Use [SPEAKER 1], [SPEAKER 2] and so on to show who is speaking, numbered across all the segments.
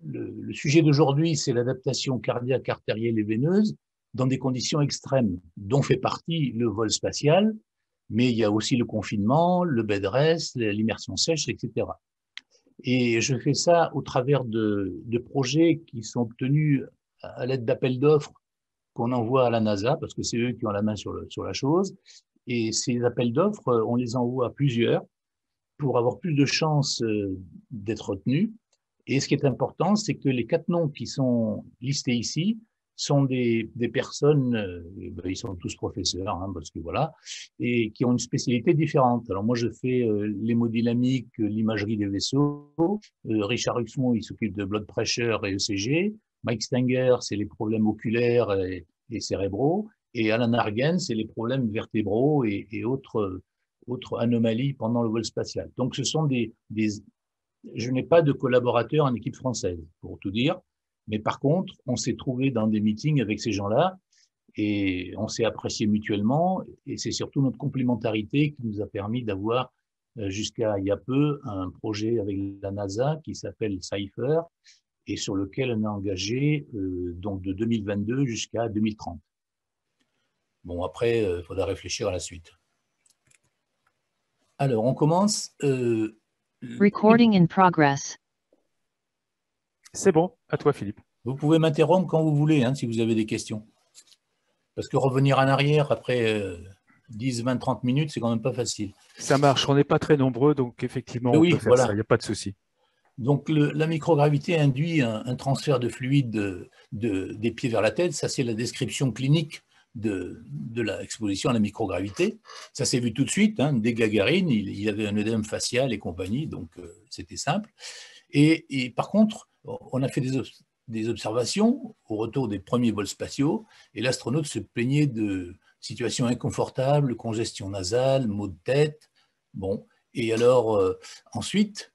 [SPEAKER 1] le sujet d'aujourd'hui, c'est l'adaptation cardiaque, artérielle et veineuse dans des conditions extrêmes, dont fait partie le vol spatial, mais il y a aussi le confinement, le bed rest, l'immersion sèche, etc. Et je fais ça au travers de projets qui sont obtenus à l'aide d'appels d'offres qu'on envoie à la NASA, parce que c'est eux qui ont la main sur la chose. Et ces appels d'offres, on les envoie à plusieurs pour avoir plus de chances d'être retenus. Et ce qui est important, c'est que les 4 noms qui sont listés ici sont des personnes, ben, ils sont tous professeurs, hein, parce que voilà, et qui ont une spécialité différente. Alors moi, je fais l'hémodynamique, l'imagerie des vaisseaux. Richard Huxmont, il s'occupe de blood pressure et ECG. Mike Stenger, c'est les problèmes oculaires et cérébraux. Et Alan Argen, c'est les problèmes vertébraux et autres anomalies pendant le vol spatial. Donc, ce sont je n'ai pas de collaborateurs en équipe française, pour tout dire. Mais par contre, on s'est trouvé dans des meetings avec ces gens-là et on s'est apprécié mutuellement. Et c'est surtout notre complémentarité qui nous a permis d'avoir, jusqu'à il y a peu, un projet avec la NASA qui s'appelle Cypher et sur lequel on a engagé donc de 2022 jusqu'à 2030. Bon, après, il faudra réfléchir à la suite. Alors, on commence.
[SPEAKER 2] Recording in progress.
[SPEAKER 3] C'est bon, à toi Philippe.
[SPEAKER 1] Vous pouvez m'interrompre quand vous voulez, hein, si vous avez des questions. Parce que revenir en arrière après 10, 20, 30 minutes, c'est quand même pas facile.
[SPEAKER 3] Ça marche, on n'est pas très nombreux, donc effectivement, on peut faire ça, il n'y a pas de souci.
[SPEAKER 1] Donc, la microgravité induit un transfert de fluide des pieds vers la tête. Ça, c'est la description clinique de l'exposition à la microgravité. Ça s'est vu tout de suite, hein, dès Gagarine, il avait un œdème facial et compagnie, donc c'était simple. Et par contre, on a fait des observations au retour des premiers vols spatiaux, et l'astronaute se plaignait de situations inconfortables, congestion nasale, maux de tête. Bon, et alors ensuite,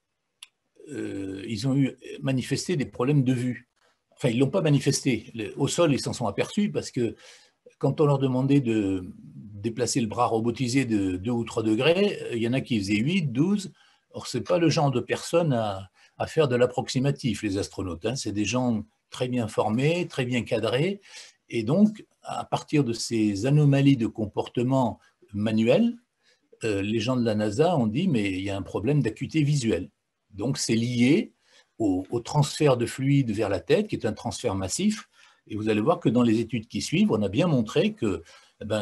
[SPEAKER 1] ils ont manifesté des problèmes de vue. Enfin, ils ne l'ont pas manifesté. Au sol, ils s'en sont aperçus parce que quand on leur demandait de déplacer le bras robotisé de 2 ou 3 degrés, il y en a qui faisaient 8, 12. Or, ce n'est pas le genre de personnes à faire de l'approximatif, les astronautes. Hein. C'est des gens très bien formés, très bien cadrés. Et donc, à partir de ces anomalies de comportement manuel, les gens de la NASA ont dit, mais il y a un problème d'acuité visuelle. Donc, c'est lié au transfert de fluide vers la tête, qui est un transfert massif. Et vous allez voir que dans les études qui suivent, on a bien montré que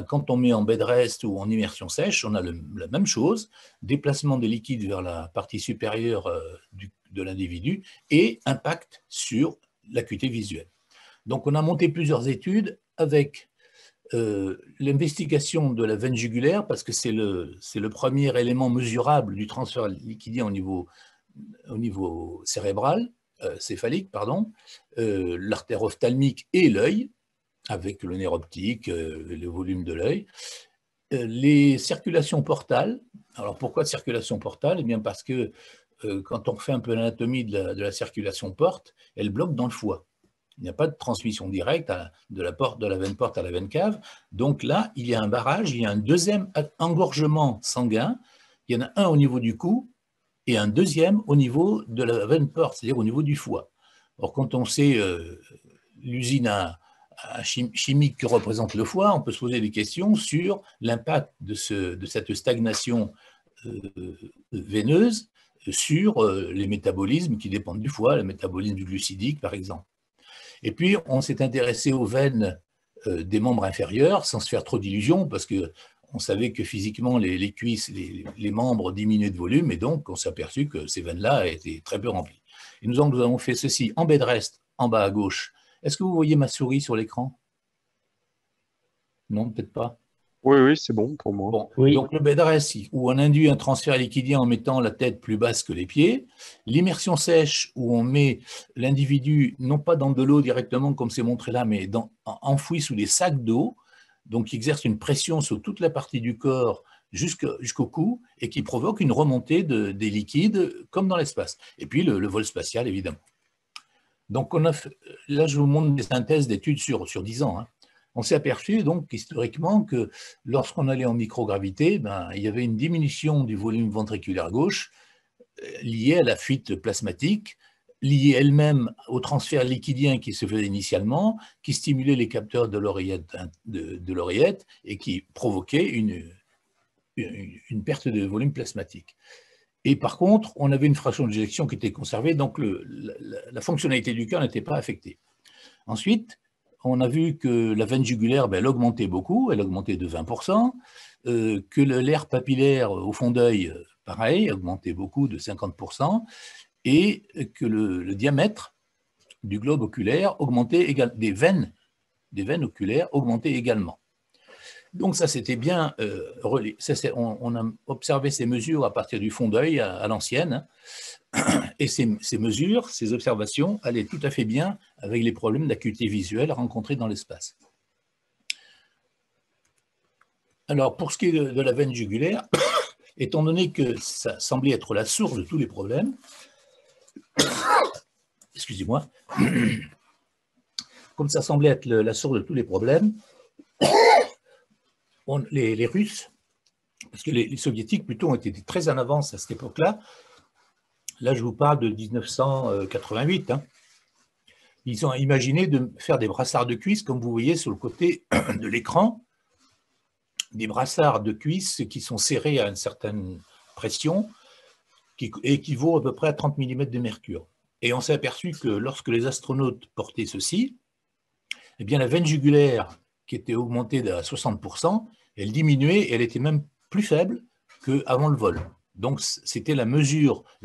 [SPEAKER 1] quand on met en bed rest ou en immersion sèche, on a la même chose, déplacement des liquides vers la partie supérieure de l'individu et impact sur l'acuité visuelle. Donc, on a monté plusieurs études avec l'investigation de la veine jugulaire, parce que c'est le premier élément mesurable du transfert liquidien au niveau cérébral, céphalique, pardon, l'artère ophtalmique et l'œil, avec le nerf optique, le volume de l'œil. Les circulations portales. Alors pourquoi circulation portale? Eh bien parce que quand on fait un peu l'anatomie de la circulation porte, elle bloque dans le foie. Il n'y a pas de transmission directe de la veine porte à la veine cave. Donc là, il y a un barrage, il y a un deuxième engorgement sanguin. Il y en a un au niveau du cou et un deuxième au niveau de la veine porte, c'est-à-dire au niveau du foie. Or, quand on sait l'usine chimique que représente le foie, on peut se poser des questions sur l'impact de cette stagnation veineuse sur les métabolismes qui dépendent du foie, le métabolisme glucidique par exemple. Et puis, on s'est intéressé aux veines des membres inférieurs, sans se faire trop d'illusions, parce qu'on savait que physiquement, les cuisses, les membres diminuaient de volume, et donc on s'est aperçu que ces veines-là étaient très peu remplies. Et nous avons fait ceci en bed rest, en bas à gauche. Est-ce que vous voyez ma souris sur l'écran? Non, peut-être pas.
[SPEAKER 4] Oui, c'est bon pour moi.
[SPEAKER 1] Bon, oui. Donc le bed rest, où on induit un transfert liquidien en mettant la tête plus basse que les pieds. L'immersion sèche, où on met l'individu, non pas dans de l'eau directement, comme c'est montré là, mais enfoui sous des sacs d'eau, donc qui exerce une pression sur toute la partie du corps jusqu'au cou, et qui provoque une remontée des liquides, comme dans l'espace. Et puis le vol spatial, évidemment. Donc là, je vous montre des synthèses d'études sur 10 ans, hein. On s'est aperçu donc historiquement que lorsqu'on allait en microgravité, il y avait une diminution du volume ventriculaire gauche liée à la fuite plasmatique liée elle-même au transfert liquidien qui se faisait initialement, qui stimulait les capteurs de l'oreillette et qui provoquait une perte de volume plasmatique. Et par contre, on avait une fraction d'éjection qui était conservée, donc la fonctionnalité du cœur n'était pas affectée. Ensuite, on a vu que la veine jugulaire, elle augmentait beaucoup, elle augmentait de 20%, que l'air papillaire au fond d'œil, pareil, augmentait beaucoup de 50%, et que le diamètre du globe oculaire augmentait également, des veines oculaires augmentaient également. Donc ça, c'était bien relié. On a observé ces mesures à partir du fond d'œil à l'ancienne, et ces mesures, ces observations allaient tout à fait bien avec les problèmes d'acuité visuelle rencontrés dans l'espace. Alors, pour ce qui est de la veine jugulaire, étant donné que ça semblait être la source de tous les problèmes, excusez-moi, comme ça semblait être la source de tous les problèmes, les Russes, parce que les Soviétiques plutôt ont été très en avance à cette époque-là, là je vous parle de 1988, ils ont imaginé de faire des brassards de cuisse, comme vous voyez sur le côté de l'écran, des brassards de cuisse qui sont serrés à une certaine pression, qui équivaut à peu près à 30 mm de mercure. Et on s'est aperçu que lorsque les astronautes portaient ceci, eh bien la veine jugulaire, qui était augmentée à 60%, elle diminuait et elle était même plus faible qu'avant le vol. Donc c'était la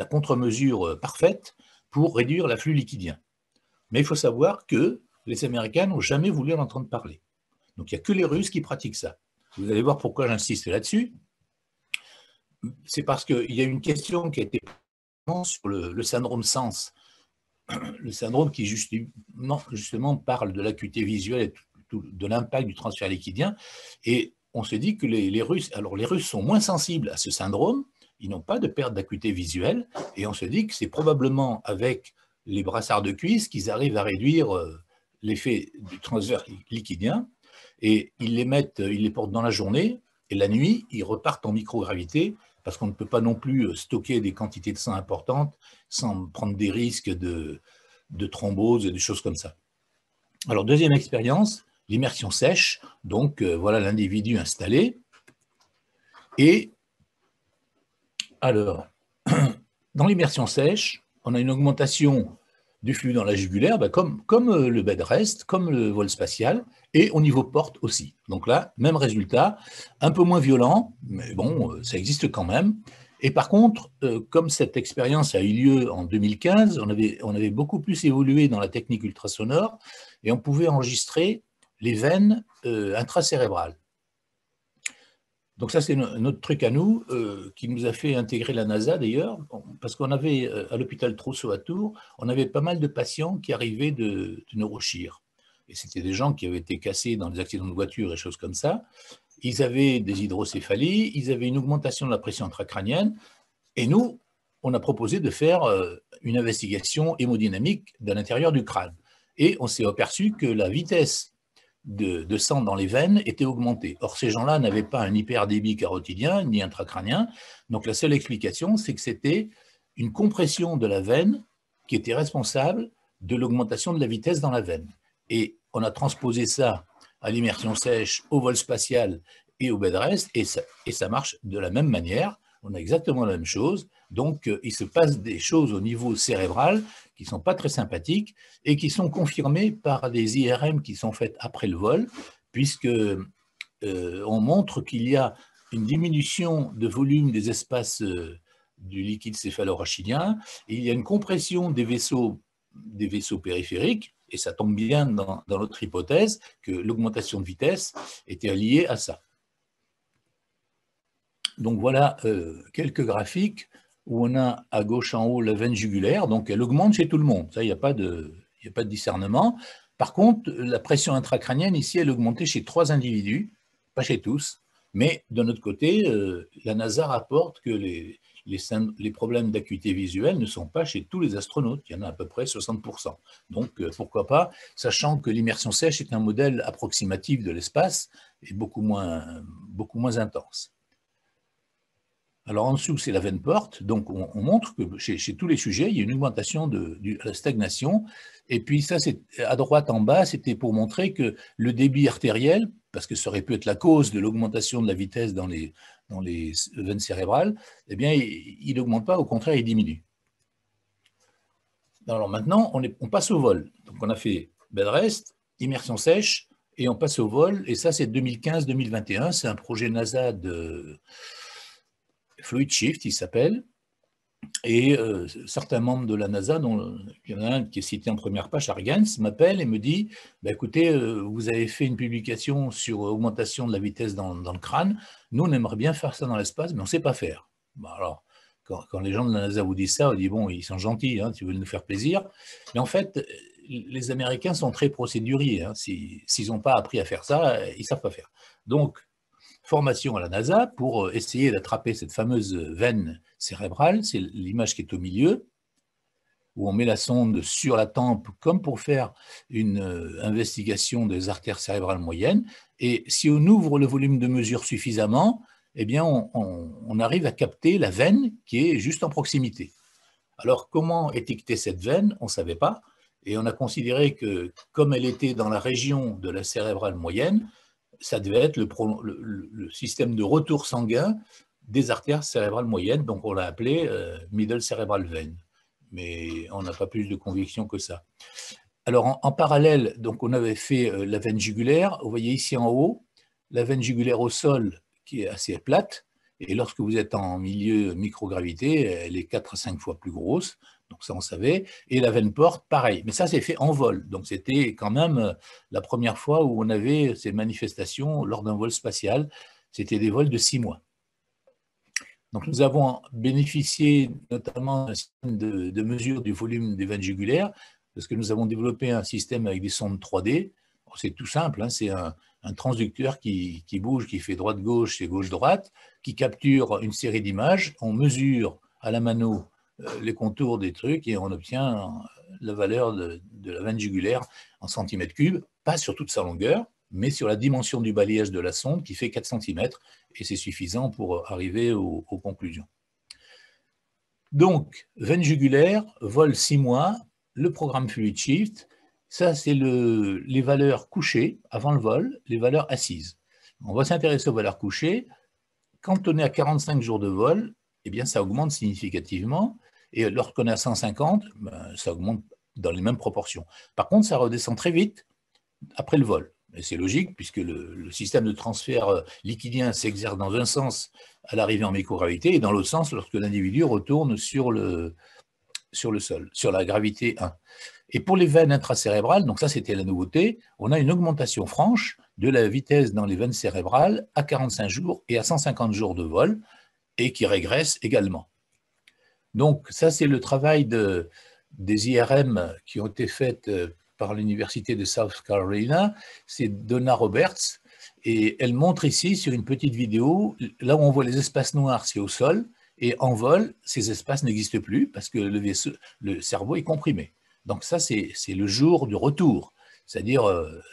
[SPEAKER 1] contre-mesure parfaite pour réduire l'afflux liquidien. Mais il faut savoir que les Américains n'ont jamais voulu en entendre parler. Donc il n'y a que les Russes qui pratiquent ça. Vous allez voir pourquoi j'insiste là-dessus. C'est parce qu'il y a une question qui a été posée sur le syndrome SENS, le syndrome qui justement parle de l'acuité visuelle et de l'impact du transfert liquidien. Et on se dit que les Russes sont moins sensibles à ce syndrome, ils n'ont pas de perte d'acuité visuelle, et on se dit que c'est probablement avec les brassards de cuisse qu'ils arrivent à réduire l'effet du transfert liquidien, et ils les portent dans la journée, et la nuit, ils repartent en microgravité, parce qu'on ne peut pas non plus stocker des quantités de sang importantes sans prendre des risques de thrombose et des choses comme ça. Alors, deuxième expérience, l'immersion sèche. Donc, voilà l'individu installé. Et alors, dans l'immersion sèche, on a une augmentation du flux dans la jugulaire, comme le bed rest, comme le vol spatial, et au niveau porte aussi. Donc là, même résultat, un peu moins violent, mais bon, ça existe quand même. Et par contre, comme cette expérience a eu lieu en 2015, on avait beaucoup plus évolué dans la technique ultrasonore, et on pouvait enregistrer les veines intracérébrales. Donc ça, c'est notre truc à nous, qui nous a fait intégrer la NASA d'ailleurs, parce qu'on avait, à l'hôpital Trousseau à Tours, on avait pas mal de patients qui arrivaient de neurochir. Et c'était des gens qui avaient été cassés dans des accidents de voiture et choses comme ça. Ils avaient des hydrocéphalies, ils avaient une augmentation de la pression intracrânienne, et nous, on a proposé de faire une investigation hémodynamique de l'intérieur du crâne. Et on s'est aperçu que la vitesse de sang dans les veines était augmentée. Or, ces gens-là n'avaient pas un hyperdébit carotidien ni intracrânien, donc la seule explication, c'est que c'était une compression de la veine qui était responsable de l'augmentation de la vitesse dans la veine. Et on a transposé ça à l'immersion sèche, au vol spatial et au bed rest, et ça marche de la même manière. On a exactement la même chose. Donc, il se passe des choses au niveau cérébral qui ne sont pas très sympathiques et qui sont confirmées par des IRM qui sont faites après le vol, puisque on montre qu'il y a une diminution de volume des espaces du liquide céphalorachidien, et il y a une compression des vaisseaux périphériques, et ça tombe bien dans notre hypothèse que l'augmentation de vitesse était liée à ça. Donc voilà quelques graphiques où on a à gauche en haut la veine jugulaire, donc elle augmente chez tout le monde, ça il n'y a pas de discernement. Par contre, la pression intracrânienne ici, elle augmentait chez 3 individus, pas chez tous, mais de notre côté, la NASA rapporte que les problèmes d'acuité visuelle ne sont pas chez tous les astronautes, il y en a à peu près 60%. Donc pourquoi pas, sachant que l'immersion sèche est un modèle approximatif de l'espace et beaucoup moins intense. Alors en dessous, c'est la veine porte. Donc on montre que chez tous les sujets, il y a une augmentation de la stagnation. Et puis ça, c'est à droite en bas, c'était pour montrer que le débit artériel, parce que ça aurait pu être la cause de l'augmentation de la vitesse dans les veines cérébrales, eh bien, il n'augmente pas, au contraire, il diminue. Alors maintenant, on passe au vol. Donc on a fait bed rest, immersion sèche, et on passe au vol. Et ça, c'est 2015-2021. C'est un projet NASA de Fluid Shift, il s'appelle. Et certains membres de la NASA, dont il y en a un qui est cité en première page, Argens, m'appelle et me dit bah, écoutez, vous avez fait une publication sur augmentation de la vitesse dans le crâne. Nous, on aimerait bien faire ça dans l'espace, mais on ne sait pas faire. Bah, alors, quand les gens de la NASA vous disent ça, on dit bon, ils sont gentils, hein, ils veulent nous faire plaisir. Mais en fait, les Américains sont très procéduriers. Hein. S'ils n'ont pas appris à faire ça, ils ne savent pas faire. Donc, formation à la NASA pour essayer d'attraper cette fameuse veine cérébrale, c'est l'image qui est au milieu, où on met la sonde sur la tempe comme pour faire une investigation des artères cérébrales moyennes, et si on ouvre le volume de mesure suffisamment, eh bien on arrive à capter la veine qui est juste en proximité. Alors comment étiqueter cette veine? On ne savait pas, et on a considéré que comme elle était dans la région de la cérébrale moyenne, ça devait être le système de retour sanguin des artères cérébrales moyennes, donc on l'a appelé middle cerebral vein. Mais on n'a pas plus de conviction que ça. Alors en parallèle, donc on avait fait la veine jugulaire. Vous voyez ici en haut, la veine jugulaire au sol qui est assez plate, et lorsque vous êtes en milieu microgravité, elle est 4 à 5 fois plus grosse. Donc ça, on savait. Et la veine porte, pareil. Mais ça, c'est fait en vol. Donc c'était quand même la première fois où on avait ces manifestations lors d'un vol spatial. C'était des vols de 6 mois. Donc nous avons bénéficié notamment d'un système de mesure du volume des veines jugulaires, parce que nous avons développé un système avec des sondes 3D. C'est tout simple, hein, c'est un transducteur qui bouge, qui fait droite-gauche et gauche-droite, qui capture une série d'images. On mesure à la mano les contours des trucs et on obtient la valeur de la veine jugulaire en centimètres cubes, pas sur toute sa longueur, mais sur la dimension du balayage de la sonde qui fait 4 cm, et c'est suffisant pour arriver aux conclusions. Donc, veine jugulaire, vol 6 mois, le programme Fluid Shift, ça c'est les valeurs couchées avant le vol, les valeurs assises. On va s'intéresser aux valeurs couchées. Quand on est à 45 jours de vol, eh bien ça augmente significativement, et lorsqu'on est à 150, ben, ça augmente dans les mêmes proportions. Par contre, ça redescend très vite après le vol. Et c'est logique, puisque le système de transfert liquidien s'exerce dans un sens à l'arrivée en microgravité, et dans l'autre sens lorsque l'individu retourne sur le sol, sur la gravité 1. Et pour les veines intracérébrales, donc ça c'était la nouveauté, on a une augmentation franche de la vitesse dans les veines cérébrales à 45 jours et à 150 jours de vol, et qui régresse également. Donc ça c'est le travail des IRM qui ont été faites par l'université de South Carolina, c'est Donna Roberts, et elle montre ici sur une petite vidéo, là où on voit les espaces noirs, c'est au sol, et en vol, ces espaces n'existent plus parce que le cerveau est comprimé. Donc ça, c'est le jour du retour, c'est-à-dire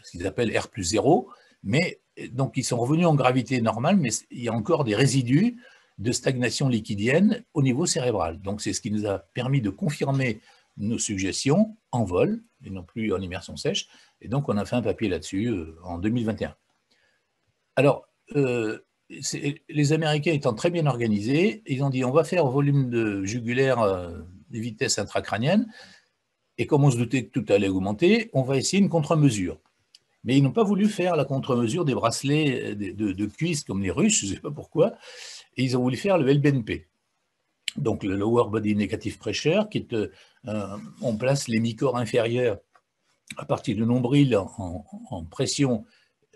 [SPEAKER 1] ce qu'ils appellent R+0, mais donc ils sont revenus en gravité normale, mais il y a encore des résidus de stagnation liquidienne au niveau cérébral. Donc c'est ce qui nous a permis de confirmer nos suggestions en vol, et non plus en immersion sèche, et donc on a fait un papier là-dessus en 2021. Alors, les Américains étant très bien organisés, ils ont dit on va faire au volume de jugulaire des vitesses intracrâniennes, et comme on se doutait que tout allait augmenter, on va essayer une contre-mesure. Mais ils n'ont pas voulu faire la contre-mesure des bracelets de cuisses comme les Russes, je ne sais pas pourquoi, et ils ont voulu faire le LBNP. Donc le Lower Body Negative Pressure, qui est, on place les mi-corps inférieurs à partir du nombril en pression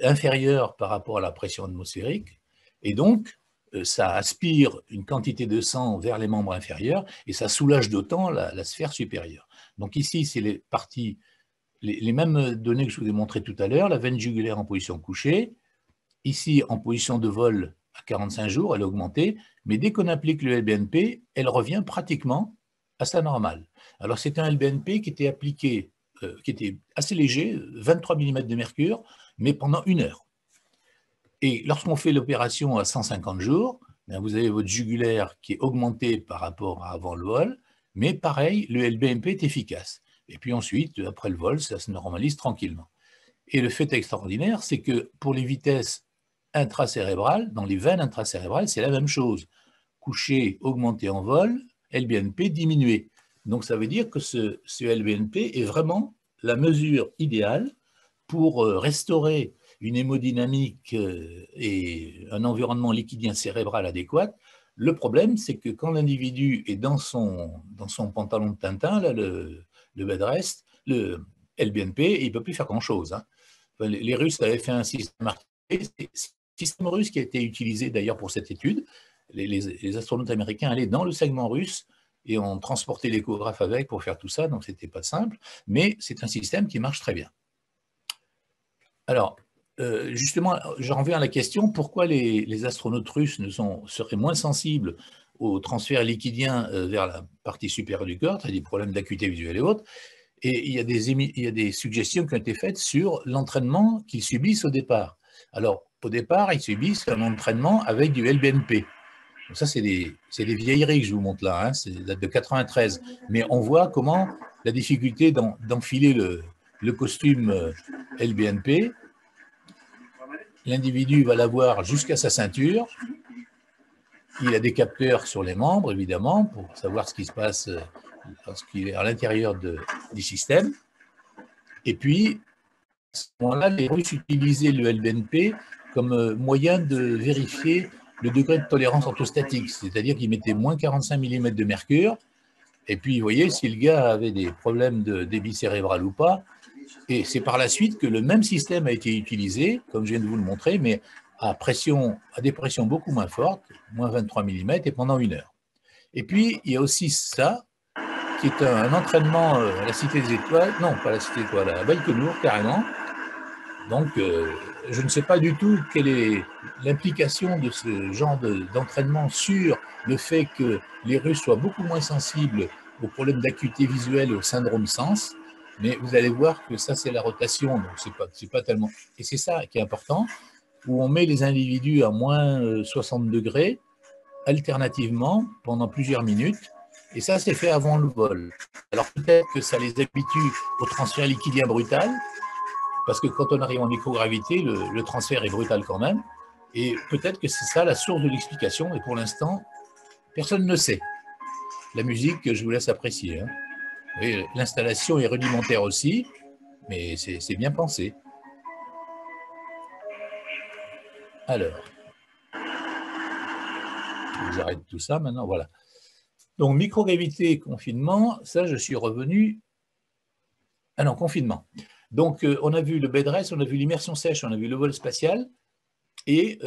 [SPEAKER 1] inférieure par rapport à la pression atmosphérique, et donc ça aspire une quantité de sang vers les membres inférieurs, et ça soulage d'autant la sphère supérieure. Donc ici, c'est les parties, les mêmes données que je vous ai montrées tout à l'heure, la veine jugulaire en position couchée, ici en position de vol à 45 jours, elle est augmentée, mais dès qu'on applique le LBNP, elle revient pratiquement à sa normale. Alors c'est un LBNP qui était appliqué, qui était assez léger, 23 mm de mercure, mais pendant 1 heure. Et lorsqu'on fait l'opération à 150 jours, vous avez votre jugulaire qui est augmenté par rapport à avant le vol, mais pareil, le LBMP est efficace. Et puis ensuite, après le vol, ça se normalise tranquillement. Et le fait extraordinaire, c'est que pour les vitesses intracérébrales, dans les veines intracérébrales, c'est la même chose. Couché, augmenté en vol, LBNP diminué. Donc ça veut dire que ce LBNP est vraiment la mesure idéale pour restaurer une hémodynamique et un environnement liquidien cérébral adéquat. Le problème, c'est que quand l'individu est dans son pantalon de Tintin, là, le bed rest, le LBNP, il ne peut plus faire grand-chose. Hein. Enfin, les Russes avaient fait un système articulé, système russe qui a été utilisé d'ailleurs pour cette étude. Les astronautes américains allaient dans le segment russe et ont transporté l'échographe avec pour faire tout ça, donc ce n'était pas simple, mais c'est un système qui marche très bien. Alors, justement, j'en reviens à la question, pourquoi les astronautes russes seraient moins sensibles au transfert liquidien vers la partie supérieure du corps, c'est-à-dire des problèmes d'acuité visuelle et autres, et il y a des suggestions qui ont été faites sur l'entraînement qu'ils subissent au départ. Alors, au départ, ils subissent un entraînement avec du LBNP. Donc ça, c'est des vieilleries que je vous montre là, hein, c'est date de 93. Mais on voit comment la difficulté d'enfiler le costume LBNP, l'individu va l'avoir jusqu'à sa ceinture, il a des capteurs sur les membres, évidemment, pour savoir ce qui se passe lorsqu'il est à l'intérieur du système. Et puis, à ce moment-là, les Russes utilisaient le LBNP comme moyen de vérifier le degré de tolérance orthostatique, c'est-à-dire qu'ils mettaient moins 45 mm de mercure, et puis, vous voyez, si le gars avait des problèmes de débit cérébral ou pas, et c'est par la suite que le même système a été utilisé, comme je viens de vous le montrer, mais à des pressions beaucoup moins fortes, moins 23 mm, et pendant 1 heure. Et puis, il y a aussi ça, qui est un entraînement à la Cité des Étoiles, non, pas à la Cité des Étoiles, à Baïkonour, carrément. Donc, je ne sais pas du tout quelle est l'implication de ce genre d'entraînement sur le fait que les Russes soient beaucoup moins sensibles aux problèmes d'acuité visuelle et au syndrome sens, mais vous allez voir que ça, c'est la rotation, donc c'est pas tellement... Et c'est ça qui est important, où on met les individus à moins 60 degrés, alternativement, pendant plusieurs minutes, et ça, c'est fait avant le vol. Alors peut-être que ça les habitue au transfert liquidien brutal, parce que quand on arrive en microgravité, le transfert est brutal quand même, et peut-être que c'est ça la source de l'explication, et pour l'instant, personne ne sait. La musique, je vous laisse apprécier. Hein. L'installation est rudimentaire aussi, mais c'est bien pensé. Alors, j'arrête tout ça maintenant, voilà. Donc, microgravité, confinement, ça, je suis revenu... Ah non, confinement. Donc, on a vu le bed rest, on a vu l'immersion sèche, on a vu le vol spatial, et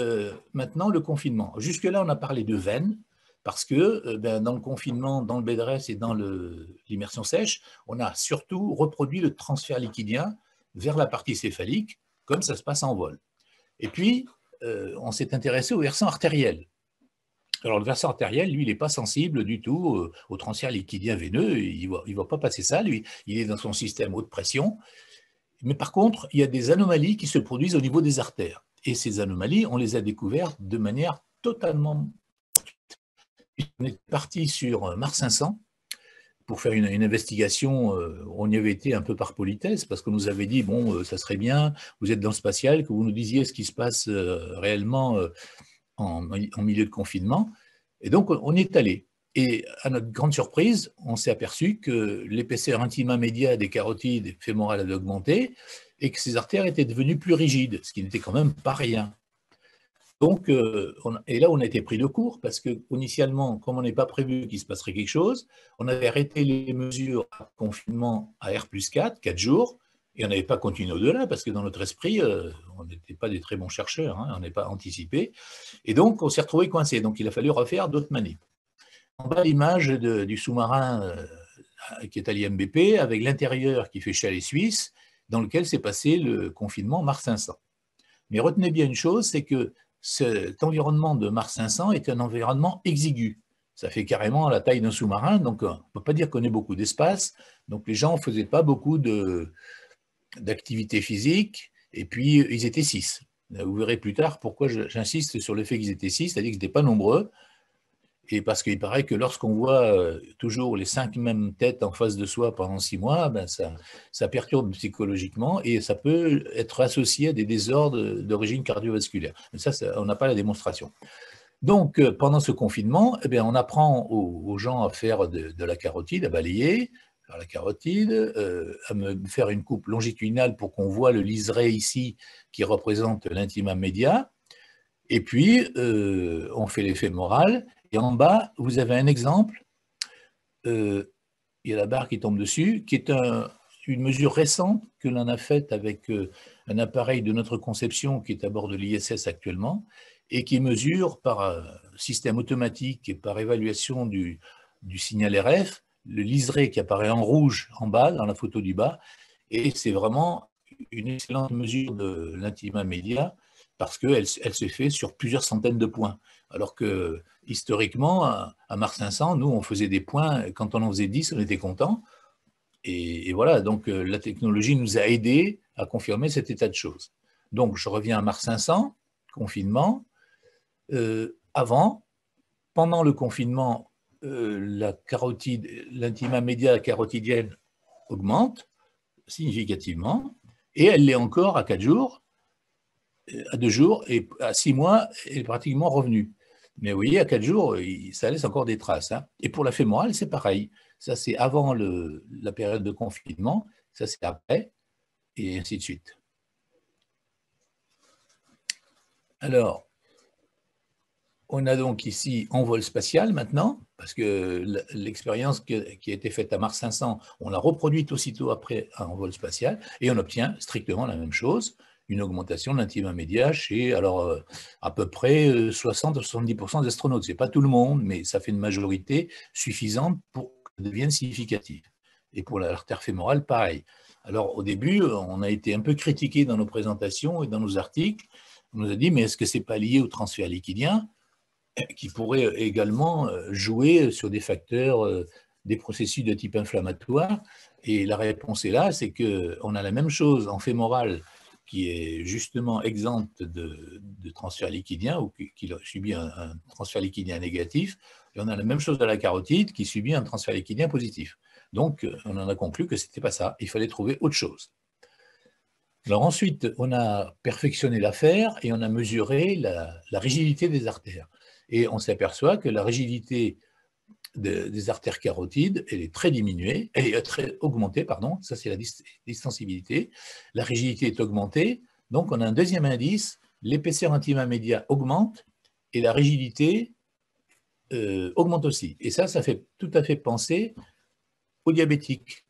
[SPEAKER 1] maintenant, le confinement. Jusque-là, on a parlé de veines, parce que dans le confinement, dans le bed rest et dans l'immersion sèche, on a surtout reproduit le transfert liquidien vers la partie céphalique, comme ça se passe en vol. Et puis, on s'est intéressé au versant artériel. Alors, le versant artériel, lui, il n'est pas sensible du tout au transfert liquidien veineux, il ne va pas passer ça, lui, il est dans son système haute pression. Mais par contre, il y a des anomalies qui se produisent au niveau des artères. Et ces anomalies, on les a découvertes de manière totalement... On est parti sur Mars 500 pour faire une investigation. On y avait été un peu par politesse, parce qu'on nous avait dit, bon, ça serait bien, vous êtes dans le spatial, que vous nous disiez ce qui se passe réellement en milieu de confinement. Et donc, on y est allé. Et à notre grande surprise, on s'est aperçu que l'épaisseur intima média des carotides fémorales avait augmenté et que ces artères étaient devenues plus rigides, ce qui n'était quand même pas rien. Donc, et là, on a été pris de court parce que, initialement, comme on n'est pas prévu qu'il se passerait quelque chose, on avait arrêté les mesures de confinement à R+4, 4 jours, et on n'avait pas continué au-delà parce que dans notre esprit, on n'était pas des très bons chercheurs, hein, on n'est pas anticipé. Et donc, on s'est retrouvé coincé. Donc, il a fallu refaire d'autres manips. En bas, l'image du sous-marin qui est à l'IMBP, avec l'intérieur qui fait chalet suisse, dans lequel s'est passé le confinement Mars 500. Mais retenez bien une chose, c'est que cet environnement de Mars 500 est un environnement exigu. Ça fait carrément la taille d'un sous-marin, donc on ne peut pas dire qu'on ait beaucoup d'espace. Donc les gens ne faisaient pas beaucoup d'activité physique, et puis ils étaient 6. Vous verrez plus tard pourquoi j'insiste sur le fait qu'ils étaient 6, c'est-à-dire qu'ils n'étaient pas nombreux, et parce qu'il paraît que lorsqu'on voit toujours les 5 mêmes têtes en face de soi pendant 6 mois, ben ça perturbe psychologiquement et ça peut être associé à des désordres d'origine cardiovasculaire. Mais ça, on n'a pas la démonstration. Donc, pendant ce confinement, eh bien, on apprend aux gens à faire de la carotide, à balayer, faire la carotide, à me faire une coupe longitudinale pour qu'on voit le liseré ici qui représente l'intima media. Et puis, on fait l'effet moral. Et en bas, vous avez un exemple. Il y a la barre qui tombe dessus, qui est une mesure récente que l'on a faite avec un appareil de notre conception qui est à bord de l'ISS actuellement et qui mesure par système automatique et par évaluation du signal RF le liseré qui apparaît en rouge en bas, dans la photo du bas. Et c'est vraiment une excellente mesure de l'intima media parce qu'elle se fait sur plusieurs centaines de points. Alors que, historiquement, à Mars 500, nous, on faisait des points, quand on en faisait 10, on était content. Et voilà, donc la technologie nous a aidés à confirmer cet état de choses. Donc, je reviens à Mars 500, confinement. Pendant le confinement, la carotide, l'intima media carotidienne augmente significativement, et elle l'est encore à 4 jours, à 2 jours, et à 6 mois, elle est pratiquement revenue. Mais vous voyez, à 4 jours, ça laisse encore des traces. Hein. Et pour la fémorale, c'est pareil. Ça, c'est avant la période de confinement, ça, c'est après, et ainsi de suite. Alors, on a donc ici en vol spatial maintenant, parce que l'expérience qui a été faite à Mars 500, on l'a reproduite aussitôt après en vol spatial, et on obtient strictement la même chose, une augmentation de l'intima media chez à peu près 60 à 70% des astronautes. Ce n'est pas tout le monde, mais ça fait une majorité suffisante pour que ça devienne significatif. Et pour l'artère fémorale, pareil. Alors au début, on a été un peu critiqué dans nos présentations et dans nos articles. On nous a dit, mais est-ce que ce n'est pas lié au transfert liquidien qui pourrait également jouer sur des facteurs, des processus de type inflammatoire? Et la réponse est là, c'est qu'on a la même chose en fémorale qui est justement exempte de transfert liquidien ou qui subit un transfert liquidien négatif, et on a la même chose dans la carotide qui subit un transfert liquidien positif. Donc, on en a conclu que ce n'était pas ça, il fallait trouver autre chose. Alors ensuite, on a perfectionné l'affaire et on a mesuré la rigidité des artères. Et on s'aperçoit que la rigidité des artères carotides, elle est très diminuée, elle est très augmentée, pardon, ça c'est la distensibilité. La rigidité est augmentée, donc on a un deuxième indice, l'épaisseur intima media augmente et la rigidité augmente aussi. Et ça fait tout à fait penser aux diabétiques.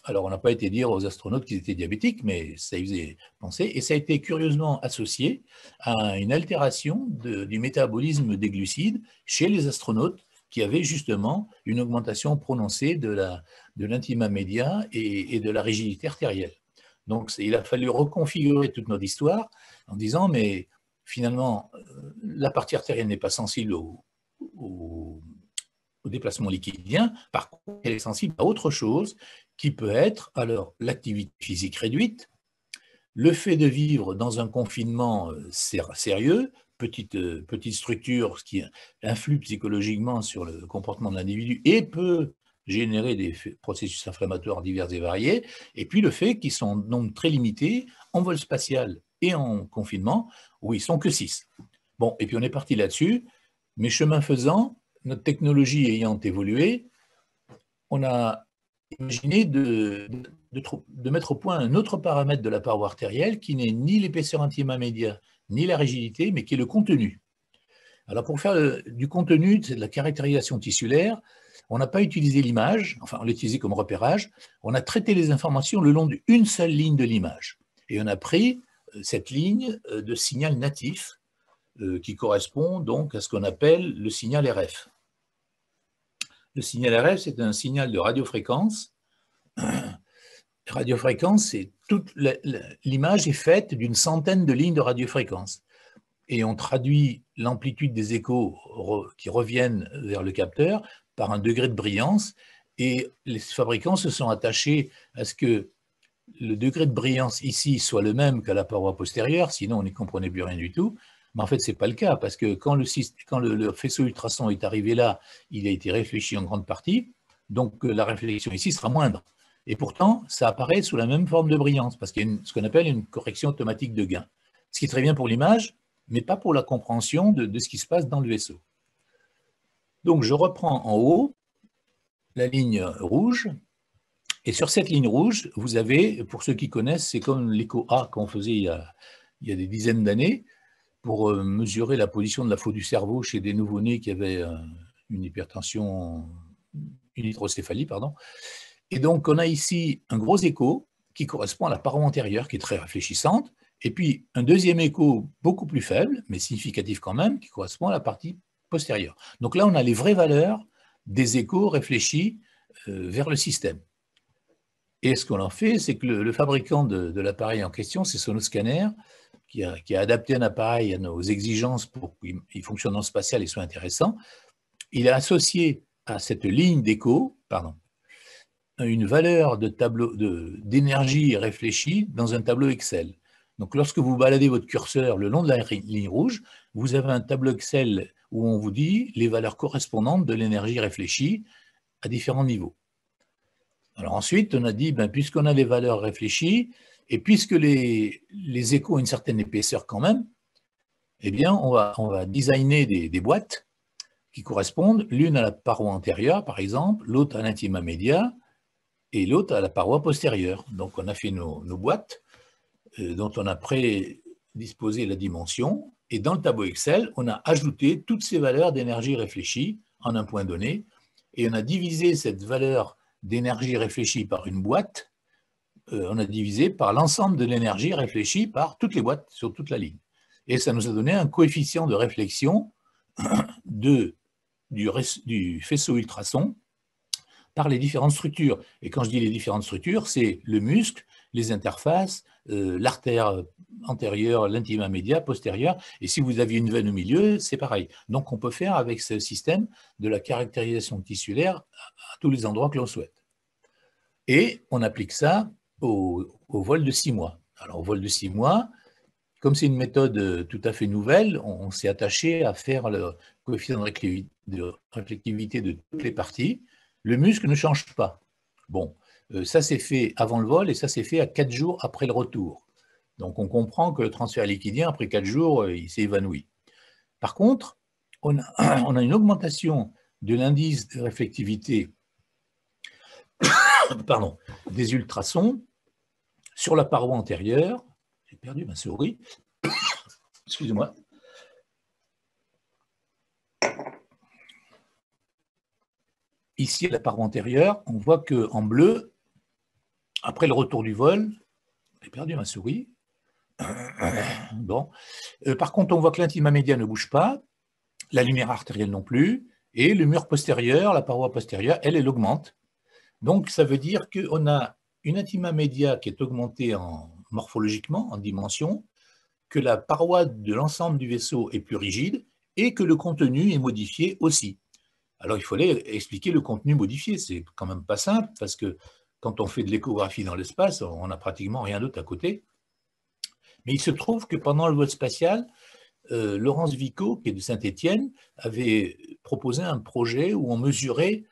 [SPEAKER 1] Alors, on n'a pas été dire aux astronautes qu'ils étaient diabétiques, mais ça y faisait penser. Et ça a été curieusement associé à une altération du métabolisme des glucides chez les astronautes qui avaient justement une augmentation prononcée de l'intima media et de la rigidité artérielle. Donc, il a fallu reconfigurer toute notre histoire en disant, mais finalement, la partie artérielle n'est pas sensible au déplacement liquidien, par contre, elle est sensible à autre chose qui peut être alors l'activité physique réduite, le fait de vivre dans un confinement sérieux, petite structure qui influe psychologiquement sur le comportement de l'individu et peut générer des processus inflammatoires divers et variés, et puis le fait qu'ils sont en nombre très limité en vol spatial et en confinement, où ils sont que 6. Bon, et puis on est parti là-dessus, mais chemin faisant, notre technologie ayant évolué, on a imaginé de mettre au point un autre paramètre de la paroi artérielle qui n'est ni l'épaisseur intima media, ni la rigidité, mais qui est le contenu. Alors pour faire du contenu, c'est de la caractérisation tissulaire, on n'a pas utilisé l'image, enfin on l'a utilisé comme repérage, on a traité les informations le long d'une seule ligne de l'image. Et on a pris cette ligne de signal natif qui correspond donc à ce qu'on appelle le signal RF. Le signal RF, c'est un signal de radiofréquence. Radiofréquence, c'est toute l'image est faite d'une centaine de lignes de radiofréquence. Et on traduit l'amplitude des échos qui reviennent vers le capteur par un degré de brillance. Et les fabricants se sont attachés à ce que le degré de brillance ici soit le même qu'à la paroi postérieure, sinon on n'y comprenait plus rien du tout. Mais en fait, ce n'est pas le cas, parce que quand le faisceau ultrason est arrivé là, il a été réfléchi en grande partie, donc la réflexion ici sera moindre. Et pourtant, ça apparaît sous la même forme de brillance, parce qu'il y a ce qu'on appelle une correction automatique de gain. Ce qui est très bien pour l'image, mais pas pour la compréhension de ce qui se passe dans le vaisseau. Donc, je reprends en haut la ligne rouge, et sur cette ligne rouge, vous avez, pour ceux qui connaissent, c'est comme l'écho A qu'on faisait il y a des dizaines d'années, pour mesurer la position de la faute du cerveau chez des nouveau-nés qui avaient une hypertension, une hydrocéphalie, pardon. Et donc, on a ici un gros écho qui correspond à la paroi antérieure, qui est très réfléchissante, et puis un deuxième écho beaucoup plus faible, mais significatif quand même, qui correspond à la partie postérieure. Donc là, on a les vraies valeurs des échos réfléchis vers le système. Et ce qu'on en fait, c'est que le fabricant de l'appareil en question, c'est Sonoscanner, qui a adapté un appareil à nos exigences pour qu'il fonctionne en spatial et soit intéressant. Il a associé à cette ligne d'écho, une valeur d'énergie réfléchie dans un tableau Excel. Donc, lorsque vous baladez votre curseur le long de la ligne rouge, vous avez un tableau Excel où on vous dit les valeurs correspondantes de l'énergie réfléchie à différents niveaux. Alors ensuite, on a dit, puisqu'on a les valeurs réfléchies, et puisque les échos ont une certaine épaisseur quand même, eh bien, on va designer des boîtes qui correspondent l'une à la paroi antérieure, par exemple, l'autre à l'intima media, et l'autre à la paroi postérieure. Donc, on a fait nos boîtes dont on a prédisposé la dimension, et dans le tableau Excel, on a ajouté toutes ces valeurs d'énergie réfléchie en un point donné, et on a divisé cette valeur d'énergie réfléchie par une boîte, on a divisé par l'ensemble de l'énergie réfléchie par toutes les boîtes sur toute la ligne. Et ça nous a donné un coefficient de réflexion du faisceau ultrason par les différentes structures. Et quand je dis les différentes structures, c'est le muscle, les interfaces, l'artère antérieure, l'intima media, postérieure, et si vous aviez une veine au milieu, c'est pareil. Donc on peut faire avec ce système de la caractérisation tissulaire à tous les endroits que l'on souhaite. Et on applique ça au vol de 6 mois. Alors au vol de 6 mois, comme c'est une méthode tout à fait nouvelle, on s'est attaché à faire le coefficient de réflectivité de toutes les parties. Le muscle ne change pas. Bon, ça c'est fait avant le vol et ça c'est fait à 4 jours après le retour. Donc on comprend que le transfert liquidien, après 4 jours, il s'est évanoui. Par contre, on a une augmentation de l'indice de réflectivité des ultrasons sur la paroi antérieure. J'ai perdu ma souris. Excusez-moi. Ici, à la paroi antérieure, on voit qu'en bleu, après le retour du vol, j'ai perdu ma souris. Bon. Par contre, on voit que l'intima media ne bouge pas, la lumière artérielle non plus, et le mur postérieur, la paroi postérieure, elle augmente. Donc, ça veut dire qu'on a une intima media qui est augmentée morphologiquement, en dimension, que la paroi de l'ensemble du vaisseau est plus rigide et que le contenu est modifié aussi. Alors, il fallait expliquer le contenu modifié. C'est quand même pas simple parce que quand on fait de l'échographie dans l'espace, on n'a pratiquement rien d'autre à côté. Mais il se trouve que pendant le vol spatial, Laurence Vico, qui est de Saint-Étienne, avait proposé un projet où on mesurait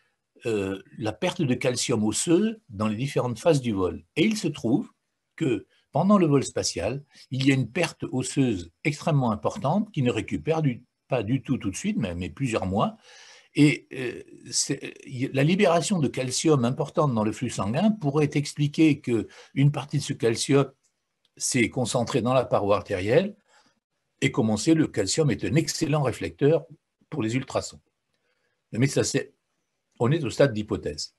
[SPEAKER 1] la perte de calcium osseux dans les différentes phases du vol. Et il se trouve que pendant le vol spatial, il y a une perte osseuse extrêmement importante qui ne récupère pas du tout de suite, mais plusieurs mois. Et la libération de calcium importante dans le flux sanguin pourrait expliquer qu'une partie de ce calcium s'est concentrée dans la paroi artérielle, et comme on sait, le calcium est un excellent réflecteur pour les ultrasons. Mais ça, on est au stade d'hypothèse.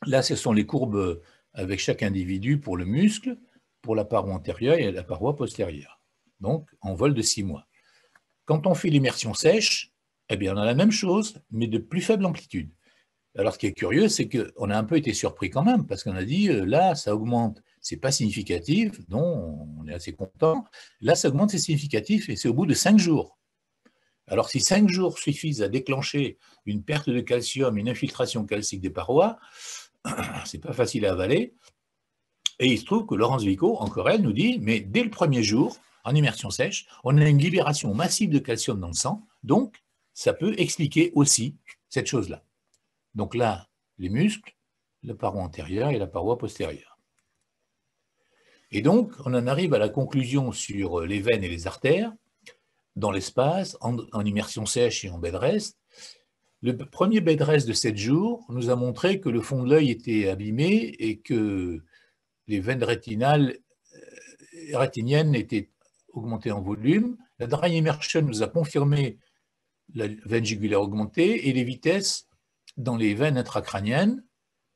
[SPEAKER 1] Là, ce sont les courbes avec chaque individu pour le muscle, pour la paroi antérieure et la paroi postérieure. Donc, en vol de 6 mois. Quand on fait l'immersion sèche, eh bien, on a la même chose, mais de plus faible amplitude. Alors, ce qui est curieux, c'est qu'on a un peu été surpris quand même, parce qu'on a dit, là, ça augmente, c'est pas significatif, donc on est assez content. Là, ça augmente, c'est significatif, et c'est au bout de 5 jours. Alors, si 5 jours suffisent à déclencher une perte de calcium, une infiltration calcique des parois, c'est pas facile à avaler. Et il se trouve que Laurence Vico, encore elle, nous dit, mais dès le premier jour, en immersion sèche, on a une libération massive de calcium dans le sang, donc ça peut expliquer aussi cette chose-là. Donc là, les muscles, la paroi antérieure et la paroi postérieure. Et donc, on en arrive à la conclusion sur les veines et les artères, dans l'espace, en immersion sèche et en bed rest. Le premier bed rest de 7 jours nous a montré que le fond de l'œil était abîmé et que les veines rétiniennes étaient augmentées en volume. La dry immersion nous a confirmé la veine jugulaire augmentée et les vitesses dans les veines intracrâniennes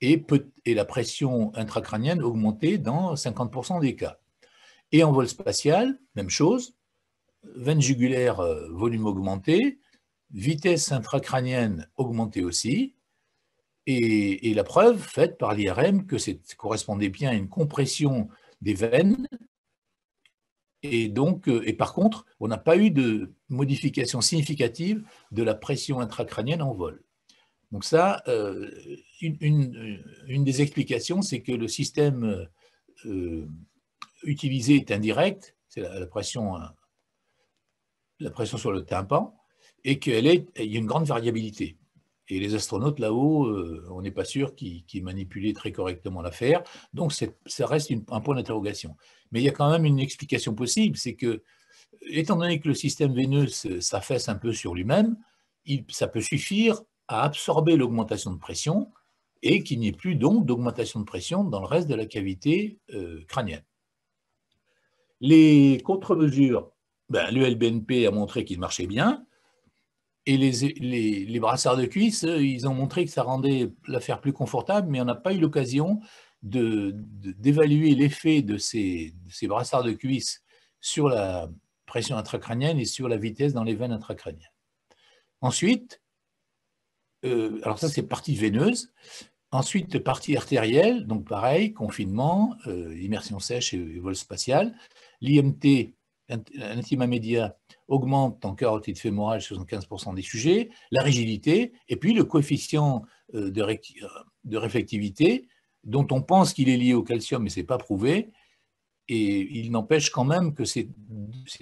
[SPEAKER 1] et la pression intracrânienne augmentée dans 50% des cas. Et en vol spatial, même chose, veine jugulaire volume augmenté, vitesse intracrânienne augmentée aussi, et la preuve faite par l'IRM que ça correspondait bien à une compression des veines. Et donc, et par contre, on n'a pas eu de modification significative de la pression intracrânienne en vol. Donc ça, une des explications, c'est que le système utilisé est indirect, c'est la pression sur le tympan, et qu'il y a une grande variabilité. Et les astronautes là-haut, on n'est pas sûr qu'ils manipulaient très correctement l'affaire. Donc, ça reste un point d'interrogation. Mais il y a quand même une explication possible, c'est que, étant donné que le système veineux s'affaisse un peu sur lui-même, ça peut suffire à absorber l'augmentation de pression et qu'il n'y ait plus donc d'augmentation de pression dans le reste de la cavité crânienne. Les contre-mesures, l'ELBNP a montré qu'il marchait bien, et les brassards de cuisse, ils ont montré que ça rendait l'affaire plus confortable, mais on n'a pas eu l'occasion d'évaluer l'effet de ces brassards de cuisse sur la pression intracrânienne et sur la vitesse dans les veines intracrâniennes. Ensuite, alors ça c'est partie veineuse, ensuite partie artérielle, donc pareil, confinement, immersion sèche et vol spatial, l'IMT, l'intima média, augmente en carotide fémorale chez 75% des sujets, la rigidité, et puis le coefficient de réflectivité, dont on pense qu'il est lié au calcium, mais ce n'est pas prouvé, et il n'empêche quand même que ces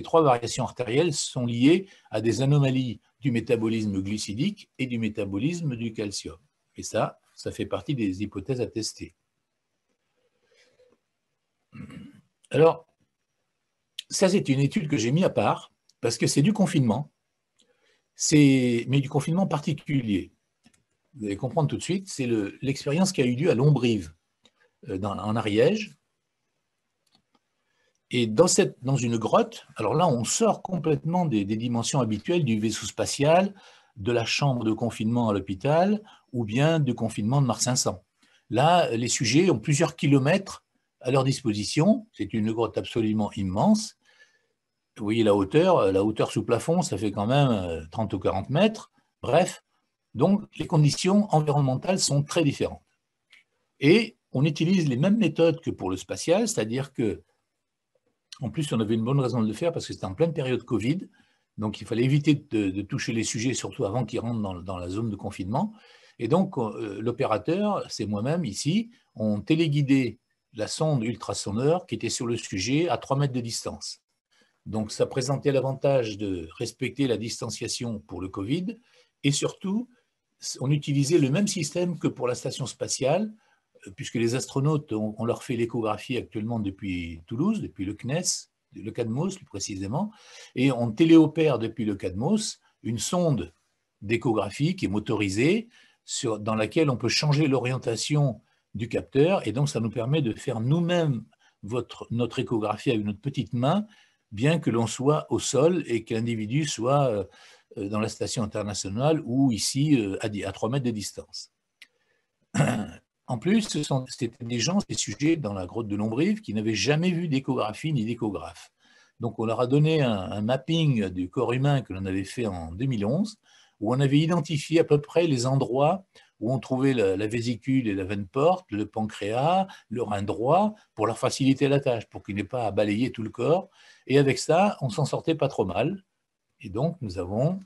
[SPEAKER 1] 3 variations artérielles sont liées à des anomalies du métabolisme glucidique et du métabolisme du calcium. Et ça fait partie des hypothèses à tester. Alors, ça, c'est une étude que j'ai mis à part, parce que c'est du confinement, mais du confinement particulier. Vous allez comprendre tout de suite, c'est l'expérience qui a eu lieu à Lombrive, en Ariège. Et dans une grotte, alors là, on sort complètement des dimensions habituelles du vaisseau spatial, de la chambre de confinement à l'hôpital, ou bien du confinement de Mars 500. Là, les sujets ont plusieurs kilomètres à leur disposition. C'est une grotte absolument immense. Vous voyez la hauteur sous plafond, ça fait quand même 30 ou 40 mètres. Bref, donc les conditions environnementales sont très différentes. Et on utilise les mêmes méthodes que pour le spatial, c'est-à-dire que, en plus, on avait une bonne raison de le faire parce que c'était en pleine période Covid, donc il fallait éviter de toucher les sujets, surtout avant qu'ils rentrent dans la zone de confinement. Et donc, l'opérateur, c'est moi-même ici, on téléguidé la sonde ultrasonore qui était sur le sujet à 3 mètres de distance. Donc, ça présentait l'avantage de respecter la distanciation pour le Covid, et surtout, on utilisait le même système que pour la station spatiale, puisque les astronautes, on leur fait l'échographie actuellement depuis Toulouse, depuis le CNES, le CADMOS plus précisément, et on téléopère depuis le CADMOS une sonde d'échographie qui est motorisée, dans laquelle on peut changer l'orientation du capteur, et donc ça nous permet de faire nous-mêmes notre échographie avec notre petite main, bien que l'on soit au sol et que l'individu soit dans la station internationale ou ici à 3 mètres de distance. En plus, c'était des gens, des sujets dans la grotte de Lombrive qui n'avaient jamais vu d'échographie ni d'échographe. Donc on leur a donné un mapping du corps humain que l'on avait fait en 2011, où on avait identifié à peu près les endroits où on trouvait la vésicule et la veine porte, le pancréas, le rein droit, pour leur faciliter la tâche, pour qu'ils n'aient pas à balayer tout le corps. Et avec ça, on s'en sortait pas trop mal. Et donc, nous avons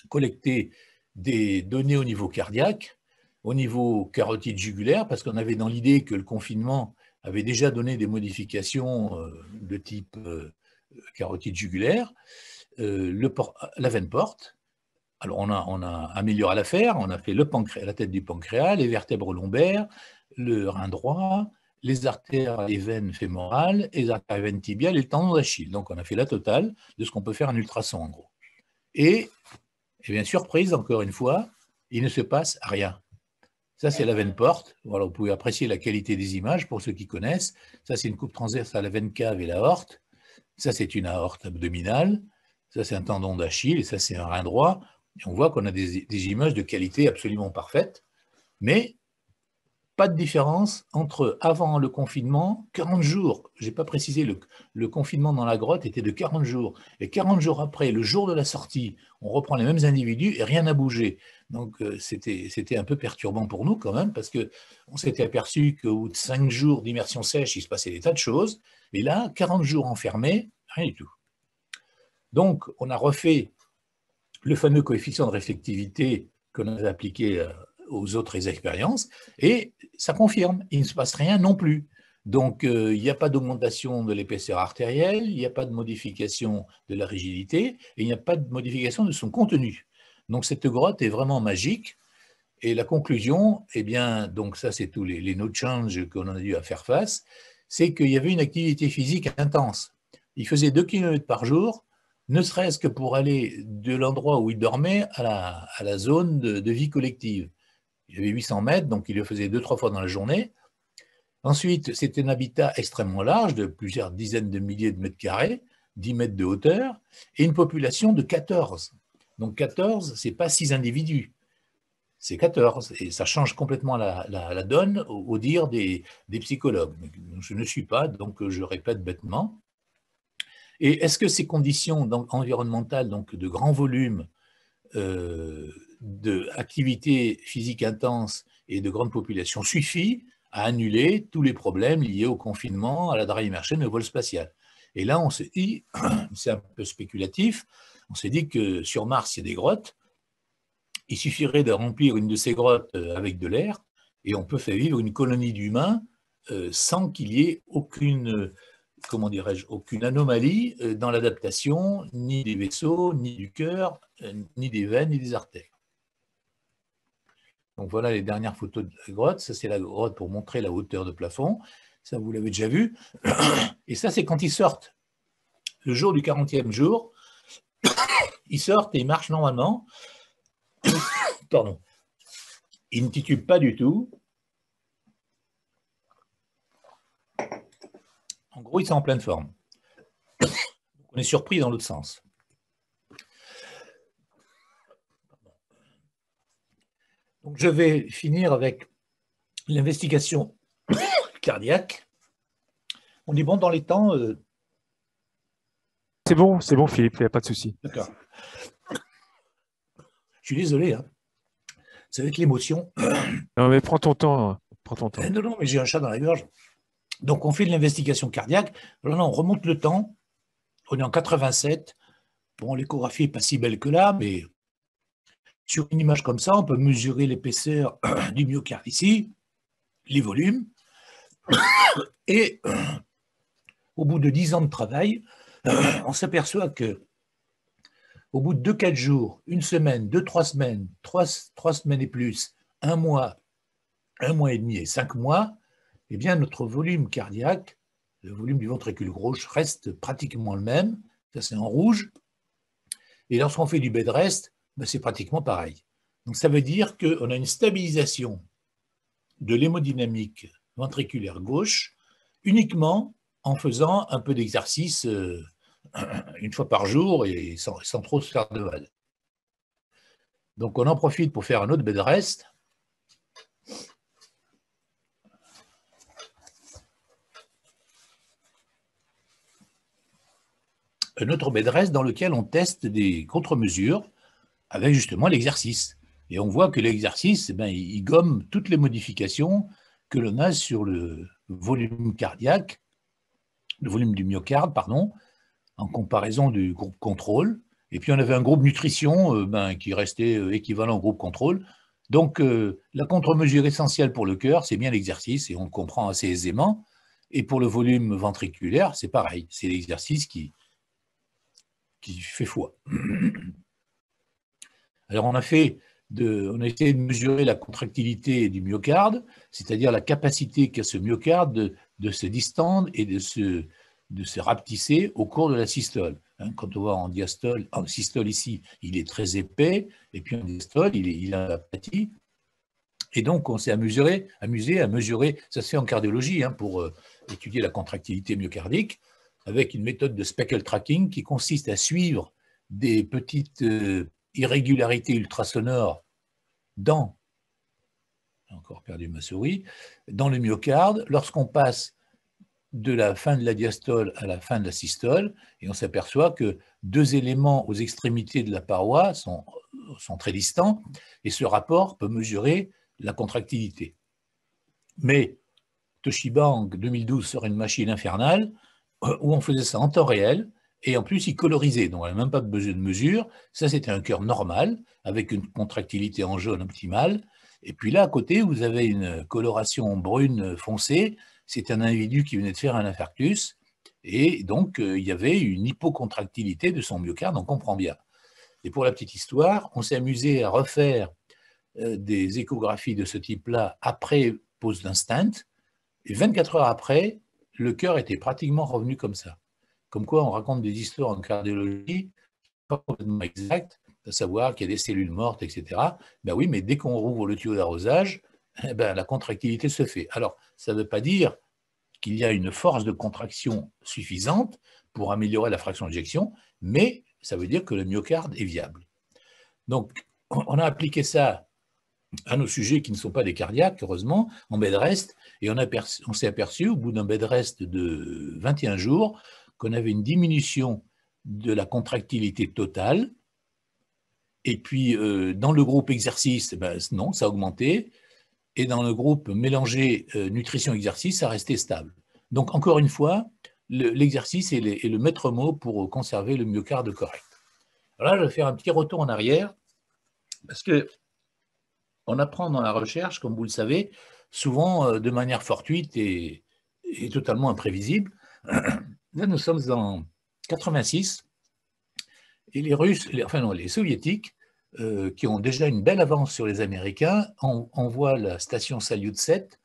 [SPEAKER 1] collecté des données au niveau cardiaque, au niveau carotide jugulaire, parce qu'on avait dans l'idée que le confinement avait déjà donné des modifications de type carotide jugulaire. La veine porte. Alors, on a amélioré l'affaire, on a fait la tête du pancréas, les vertèbres lombaires, le rein droit, les artères et veines fémorales, les artères et veines tibiales et le tendon d'Achille. Donc, on a fait la totale de ce qu'on peut faire en ultrason, en gros. Et bien, surprise, encore une fois, il ne se passe rien. Ça, c'est la veine porte. Voilà, vous pouvez apprécier la qualité des images pour ceux qui connaissent. Ça, c'est une coupe transverse à la veine cave et l'aorte. Ça, c'est une aorte abdominale. Ça, c'est un tendon d'Achille et ça, c'est un rein droit. Et on voit qu'on a des images de qualité absolument parfaite, mais pas de différence entre avant le confinement, 40 jours. Je n'ai pas précisé, le confinement dans la grotte était de 40 jours. Et 40 jours après, le jour de la sortie, on reprend les mêmes individus et rien n'a bougé. Donc, c'était un peu perturbant pour nous quand même, parce qu'on s'était aperçu qu'au bout de 5 jours d'immersion sèche, il se passait des tas de choses. Et là, 40 jours enfermés, rien du tout. Donc, on a refait le fameux coefficient de réflectivité qu'on avait appliqué aux autres expériences, et ça confirme, il ne se passe rien non plus. Donc, il n'y a pas d'augmentation de l'épaisseur artérielle, il n'y a pas de modification de la rigidité, et il n'y a pas de modification de son contenu. Donc, cette grotte est vraiment magique, et la conclusion, eh bien, donc ça, c'est tous les no change qu'on a eu à faire face, c'est qu'il y avait une activité physique intense. Il faisait 2 km par jour, ne serait-ce que pour aller de l'endroit où il dormait à la zone de vie collective. Il avait 800 mètres, donc il le faisait 2-3 fois dans la journée. Ensuite, c'était un habitat extrêmement large, de plusieurs dizaines de milliers de mètres carrés, 10 mètres de hauteur, et une population de 14. Donc 14, ce n'est pas 6 individus, c'est 14. Et ça change complètement la donne au dire des psychologues. Je ne suis pas, donc je répète bêtement. Et est-ce que ces conditions environnementales, donc de grand volume, d'activité physique intense et de grande population suffit à annuler tous les problèmes liés au confinement, à la dry immersion et au vol spatial? Et là, on s'est dit, c'est un peu spéculatif, on s'est dit que sur Mars, il y a des grottes, il suffirait de remplir une de ces grottes avec de l'air, et on peut faire vivre une colonie d'humains sans qu'il y ait aucune, comment dirais-je, aucune anomalie dans l'adaptation, ni des vaisseaux, ni du cœur, ni des veines, ni des artères. Donc voilà les dernières photos de la grotte. Ça, c'est la grotte pour montrer la hauteur de plafond. Ça, vous l'avez déjà vu. Et ça, c'est quand ils sortent. Le jour du 40e jour, ils sortent et ils marchent normalement. Pardon. Ils ne titubent pas du tout. En gros, ils sont en pleine forme. On est surpris dans l'autre sens. Donc, je vais finir avec l'investigation cardiaque. On dit bon dans les temps.
[SPEAKER 3] C'est bon, Philippe, il n'y a pas de souci.
[SPEAKER 1] D'accord. Je suis désolé, hein. C'est avec l'émotion.
[SPEAKER 3] Non, mais prends ton temps.
[SPEAKER 1] Non, mais j'ai un chat dans la gorge. Donc, on fait de l'investigation cardiaque. Alors là, on remonte le temps. On est en 87. Bon, l'échographie n'est pas si belle que là, mais sur une image comme ça, on peut mesurer l'épaisseur du myocarde ici, les volumes. Et au bout de 10 ans de travail, on s'aperçoit que au bout de 2-4 jours, une semaine, 2-3 semaines, 3 semaines et plus, 1 mois, 1 mois et demi et 5 mois, eh bien, notre volume cardiaque, le volume du ventricule gauche, reste pratiquement le même. Ça, c'est en rouge. Et lorsqu'on fait du bed rest, ben, c'est pratiquement pareil. Donc, ça veut dire qu'on a une stabilisation de l'hémodynamique ventriculaire gauche uniquement en faisant un peu d'exercice une fois par jour et sans trop se faire de mal. Donc, on en profite pour faire un autre bed rest. Un autre bed rest dans lequel on teste des contre-mesures avec justement l'exercice. Et on voit que l'exercice, ben, il gomme toutes les modifications que l'on a sur le volume cardiaque, le volume du myocarde, pardon, en comparaison du groupe contrôle. Et puis on avait un groupe nutrition qui restait équivalent au groupe contrôle. Donc la contre-mesure essentielle pour le cœur, c'est bien l'exercice, et on le comprend assez aisément. Et pour le volume ventriculaire, c'est pareil, c'est l'exercice qui fait foi. Alors on a essayé de mesurer la contractilité du myocarde, c'est-à-dire la capacité qu'a ce myocarde de se distendre et de se rapetisser au cours de la systole. Quand on voit en diastole, en systole ici, il est très épais, et puis en diastole, il a aplati. Et donc, on s'est amusé à mesurer, ça se fait en cardiologie, pour étudier la contractilité myocardique, avec une méthode de speckle tracking qui consiste à suivre des petites irrégularités ultrasonores dans, j'ai encore perdu ma souris, dans le myocarde, lorsqu'on passe de la fin de la diastole à la fin de la systole, et on s'aperçoit que deux éléments aux extrémités de la paroi sont très distants, et ce rapport peut mesurer la contractilité. Mais Toshiba, en 2012, sort une machine infernale où on faisait ça en temps réel, et en plus, il colorisait, donc on n'a même pas besoin de mesure. Ça, c'était un cœur normal, avec une contractilité en jaune optimale. Et puis là, à côté, vous avez une coloration brune foncée. C'est un individu qui venait de faire un infarctus, et donc il y avait une hypocontractilité de son myocarde, on comprend bien. Et pour la petite histoire, on s'est amusé à refaire des échographies de ce type-là après pause d'un stent, et 24 heures après, le cœur était pratiquement revenu comme ça. Comme quoi, on raconte des histoires en cardiologie pas complètement exactes, à savoir qu'il y a des cellules mortes, etc. Ben oui, mais dès qu'on rouvre le tuyau d'arrosage, la contractilité se fait. Alors, ça ne veut pas dire qu'il y a une force de contraction suffisante pour améliorer la fraction d'éjection, mais ça veut dire que le myocarde est viable. Donc, on a appliqué ça à nos sujets qui ne sont pas des cardiaques, heureusement, en bed rest, et on s'est aperçu, au bout d'un bed rest de 21 jours, qu'on avait une diminution de la contractilité totale, et puis dans le groupe exercice, non, ça a augmenté, et dans le groupe mélangé nutrition-exercice, ça restait stable. Donc, encore une fois, l'exercice est le maître mot pour conserver le myocarde correct. Alors là, je vais faire un petit retour en arrière, parce que on apprend dans la recherche, comme vous le savez, souvent de manière fortuite et totalement imprévisible. Là, nous sommes en 86, et les Soviétiques, qui ont déjà une belle avance sur les Américains, envoient la station Salyut 7,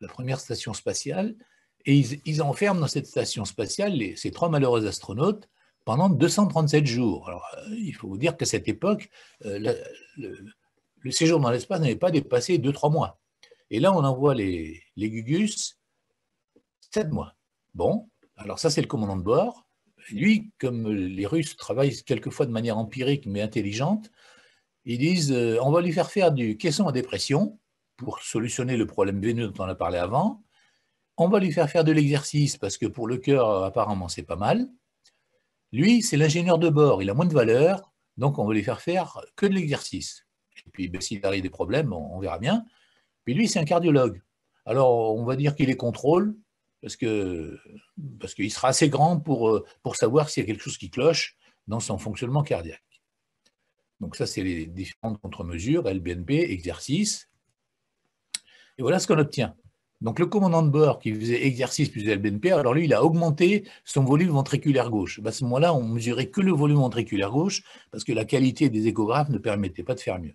[SPEAKER 1] la première station spatiale, et ils enferment dans cette station spatiale ces trois malheureux astronautes pendant 237 jours. Alors, il faut vous dire qu'à cette époque, le séjour dans l'espace n'avait pas dépassé 2-3 mois. Et là, on envoie les Gugus 7 mois. Bon, alors ça, c'est le commandant de bord. Lui, comme les Russes travaillent quelquefois de manière empirique mais intelligente, ils disent on va lui faire du caisson à dépression pour solutionner le problème veineux dont on a parlé avant. On va lui faire de l'exercice parce que pour le cœur, apparemment, c'est pas mal. Lui, c'est l'ingénieur de bord, il a moins de valeur, donc on va lui faire que de l'exercice. Et puis, s'il arrive des problèmes, on verra bien. Puis lui, c'est un cardiologue. Alors, on va dire qu'il les contrôle, parce qu'il sera assez grand pour savoir s'il y a quelque chose qui cloche dans son fonctionnement cardiaque. Donc ça, c'est les différentes contre-mesures, LBNP, exercice. Et voilà ce qu'on obtient. Donc le commandant de bord qui faisait exercice plus LBNP, alors lui, il a augmenté son volume ventriculaire gauche. À ce moment-là, on mesurait que le volume ventriculaire gauche, parce que la qualité des échographes ne permettait pas de faire mieux.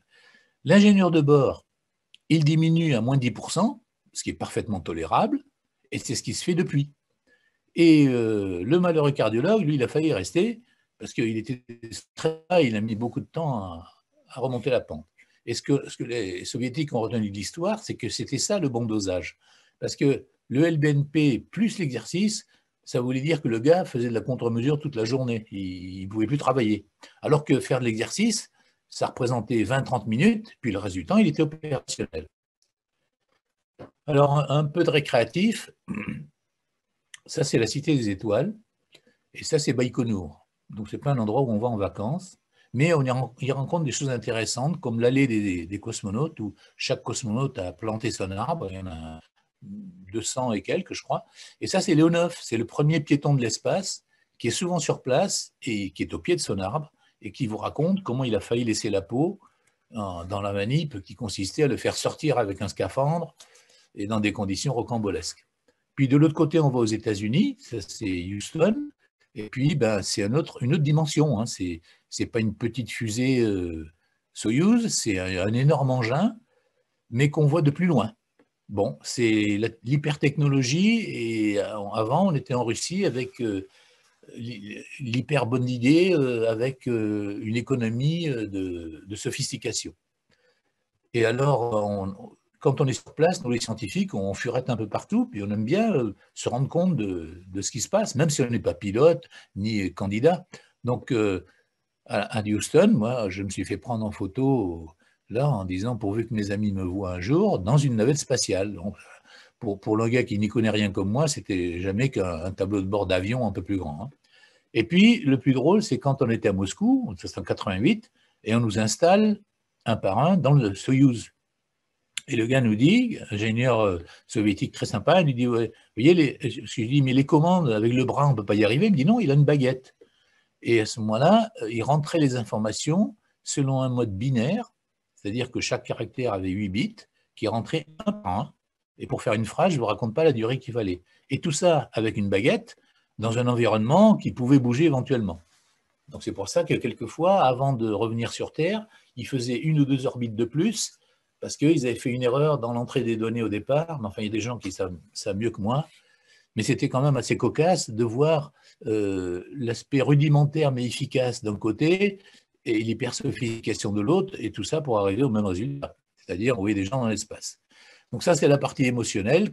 [SPEAKER 1] L'ingénieur de bord, il diminue à moins 10%, ce qui est parfaitement tolérable, et c'est ce qui se fait depuis. Et le malheureux cardiologue, lui, il a failli rester, parce qu'il était très bas, il a mis beaucoup de temps à remonter la pente. Et ce que les Soviétiques ont retenu de l'histoire, c'est que c'était ça le bon dosage. Parce que le LBNP plus l'exercice, ça voulait dire que le gars faisait de la contre-mesure toute la journée. Il ne pouvait plus travailler. Alors que faire de l'exercice, ça représentait 20-30 minutes, puis le reste du temps, il était opérationnel. Alors, un peu de récréatif, ça c'est la Cité des Étoiles, et ça c'est Baïkonour. Donc, ce n'est pas un endroit où on va en vacances, mais on y rencontre des choses intéressantes, comme l'allée des cosmonautes, où chaque cosmonaute a planté son arbre, il y en a 200 et quelques, je crois. Et ça, c'est Léonov, c'est le premier piéton de l'espace, qui est souvent sur place et qui est au pied de son arbre, et qui vous raconte comment il a failli laisser la peau dans la manip qui consistait à le faire sortir avec un scaphandre et dans des conditions rocambolesques. Puis de l'autre côté, on va aux États-Unis, ça c'est Houston, et puis ben, c'est une autre dimension, hein. C'est pas une petite fusée Soyouz, c'est un énorme engin, mais qu'on voit de plus loin. Bon, c'est l'hypertechnologie, et avant, on était en Russie avec l'hyper bonne idée, avec une économie de sophistication. Et alors, quand on est sur place, nous les scientifiques, on furette un peu partout, puis on aime bien se rendre compte de ce qui se passe, même si on n'est pas pilote ni candidat. Donc, à Houston, moi, je me suis fait prendre en photo là en disant, pourvu que mes amis me voient un jour, dans une navette spatiale. Donc, pour le gars qui n'y connaît rien comme moi, c'était jamais qu'un tableau de bord d'avion un peu plus grand, hein. Et puis, le plus drôle, c'est quand on était à Moscou, c'est en 88, et on nous installe un par un dans le Soyouz. Et le gars nous dit, ingénieur soviétique très sympa, il nous dit, ouais, vous voyez, je lui dis, mais les commandes avec le bras, on ne peut pas y arriver. Il me dit, non, il a une baguette. Et à ce moment-là, il rentrait les informations selon un mode binaire, c'est-à-dire que chaque caractère avait 8 bits, qui rentraient un par un. Et pour faire une phrase, je ne vous raconte pas la durée qu'il fallait. Et tout ça avec une baguette, dans un environnement qui pouvait bouger éventuellement. Donc c'est pour ça que quelquefois, avant de revenir sur Terre, ils faisaient 1 ou 2 orbites de plus, parce qu'ils avaient fait une erreur dans l'entrée des données au départ. Mais enfin, il y a des gens qui savent mieux que moi. Mais c'était quand même assez cocasse de voir l'aspect rudimentaire mais efficace d'un côté et l'hypersophistication de l'autre, et tout ça pour arriver au même résultat, c'est-à-dire envoyer des gens dans l'espace. Donc ça, c'est la partie émotionnelle.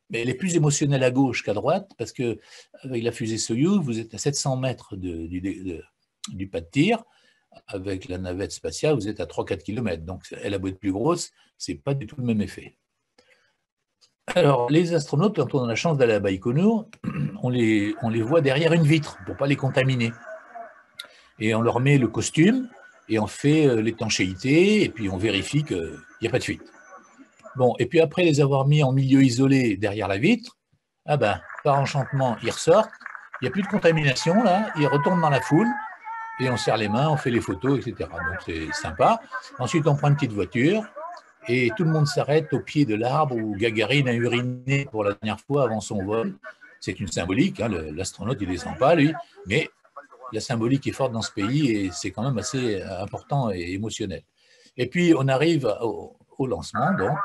[SPEAKER 1] Mais elle est plus émotionnelle à gauche qu'à droite, parce qu'avec la fusée Soyouz, vous êtes à 700 mètres du pas de tir. Avec la navette spatiale, vous êtes à 3-4 km. Donc, elle a beau être plus grosse, ce n'est pas du tout le même effet. Alors, les astronautes, quand on a la chance d'aller à Baïkonour, on les voit derrière une vitre pour ne pas les contaminer. Et on leur met le costume, et on fait l'étanchéité, et puis on vérifie qu'il n'y a pas de fuite. Bon, et puis après les avoir mis en milieu isolé derrière la vitre, ah ben, par enchantement, ils ressortent, il n'y a plus de contamination, là, ils retournent dans la foule, et on serre les mains, on fait les photos, etc. Donc c'est sympa. Ensuite, on prend une petite voiture, et tout le monde s'arrête au pied de l'arbre où Gagarine a uriné pour la dernière fois avant son vol. C'est une symbolique, hein, l'astronaute, il ne descend pas, lui, mais la symbolique est forte dans ce pays, et c'est quand même assez important et émotionnel. Et puis, on arrive au lancement, donc,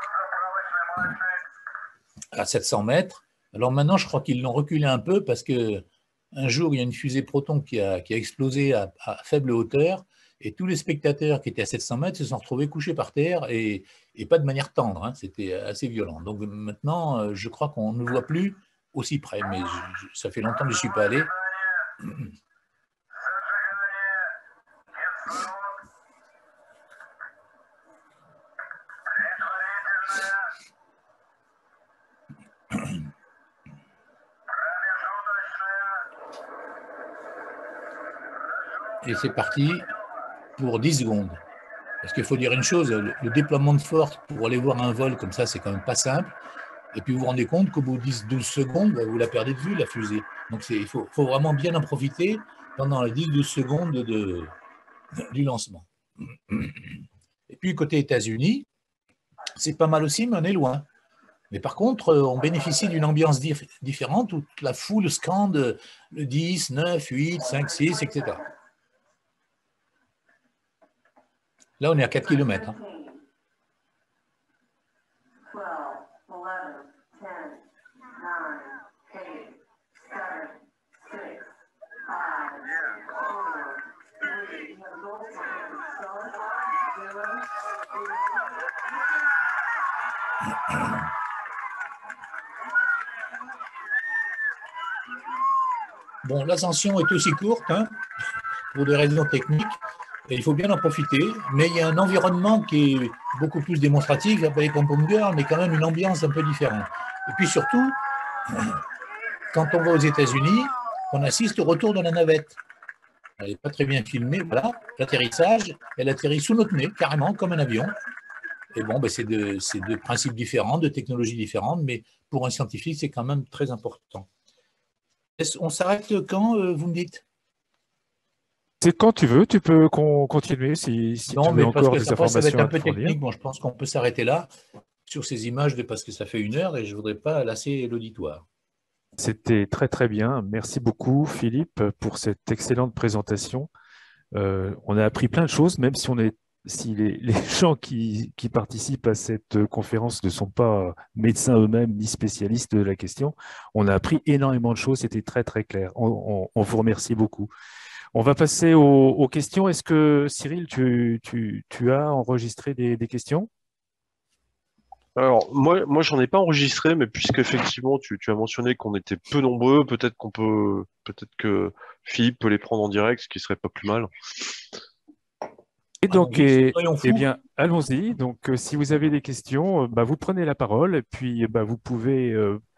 [SPEAKER 1] à 700 mètres. Alors maintenant, je crois qu'ils l'ont reculé un peu, parce que un jour, il y a une fusée Proton qui a explosé à faible hauteur, et tous les spectateurs qui étaient à 700 mètres se sont retrouvés couchés par terre, et pas de manière tendre, hein, c'était assez violent. Donc maintenant, je crois qu'on ne voit plus aussi près, mais ça fait longtemps que je ne suis pas allé. Et c'est parti pour 10 secondes. Parce qu'il faut dire une chose, le déploiement de force pour aller voir un vol comme ça, c'est quand même pas simple. Et puis vous vous rendez compte qu'au bout de 10-12 secondes, vous la perdez de vue, la fusée. Donc il faut vraiment bien en profiter pendant les 10-12 secondes du lancement. Et puis côté États-Unis, c'est pas mal aussi, mais on est loin. Mais par contre, on bénéficie d'une ambiance différente où la foule scande le 10, 9, 8, 5, 6, etc. Là, on est à 4 km. Hein. Bon, l'ascension est aussi courte, hein, pour des raisons techniques. Et il faut bien en profiter, mais il y a un environnement qui est beaucoup plus démonstratif, il n'y a pas les pom-pom girls, mais quand même une ambiance un peu différente. Et puis surtout, quand on va aux États-Unis, on assiste au retour de la navette. Elle n'est pas très bien filmée, voilà, l'atterrissage, elle atterrit sous notre nez, carrément, comme un avion. Et bon, ben c'est deux principes différents, de technologies différentes, mais pour un scientifique, c'est quand même très important. On s'arrête quand, vous me dites ?
[SPEAKER 3] C'est quand tu veux, tu peux continuer si
[SPEAKER 1] non,
[SPEAKER 3] tu veux
[SPEAKER 1] mais parce
[SPEAKER 3] encore
[SPEAKER 1] que
[SPEAKER 3] des
[SPEAKER 1] après, ça va être
[SPEAKER 3] informations
[SPEAKER 1] un
[SPEAKER 3] à
[SPEAKER 1] peu
[SPEAKER 3] te fournir.
[SPEAKER 1] technique. Bon, je pense qu'on peut s'arrêter là. sur ces images parce que ça fait 1 heure et je ne voudrais pas lasser l'auditoire.
[SPEAKER 3] C'était très très bien. Merci beaucoup Philippe pour cette excellente présentation. On a appris plein de choses, même si les gens qui participent à cette conférence ne sont pas médecins eux-mêmes ni spécialistes de la question. On a appris énormément de choses, c'était très très clair. On vous remercie beaucoup. On va passer aux questions. Est-ce que Cyril, tu as enregistré des questions?
[SPEAKER 4] Alors, moi j'en ai pas enregistré, mais puisque effectivement tu as mentionné qu'on était peu nombreux, peut-être que Philippe peut les prendre en direct, ce qui serait pas plus mal.
[SPEAKER 3] Et donc, eh bien, allons-y. Donc, si vous avez des questions, vous prenez la parole et puis vous pouvez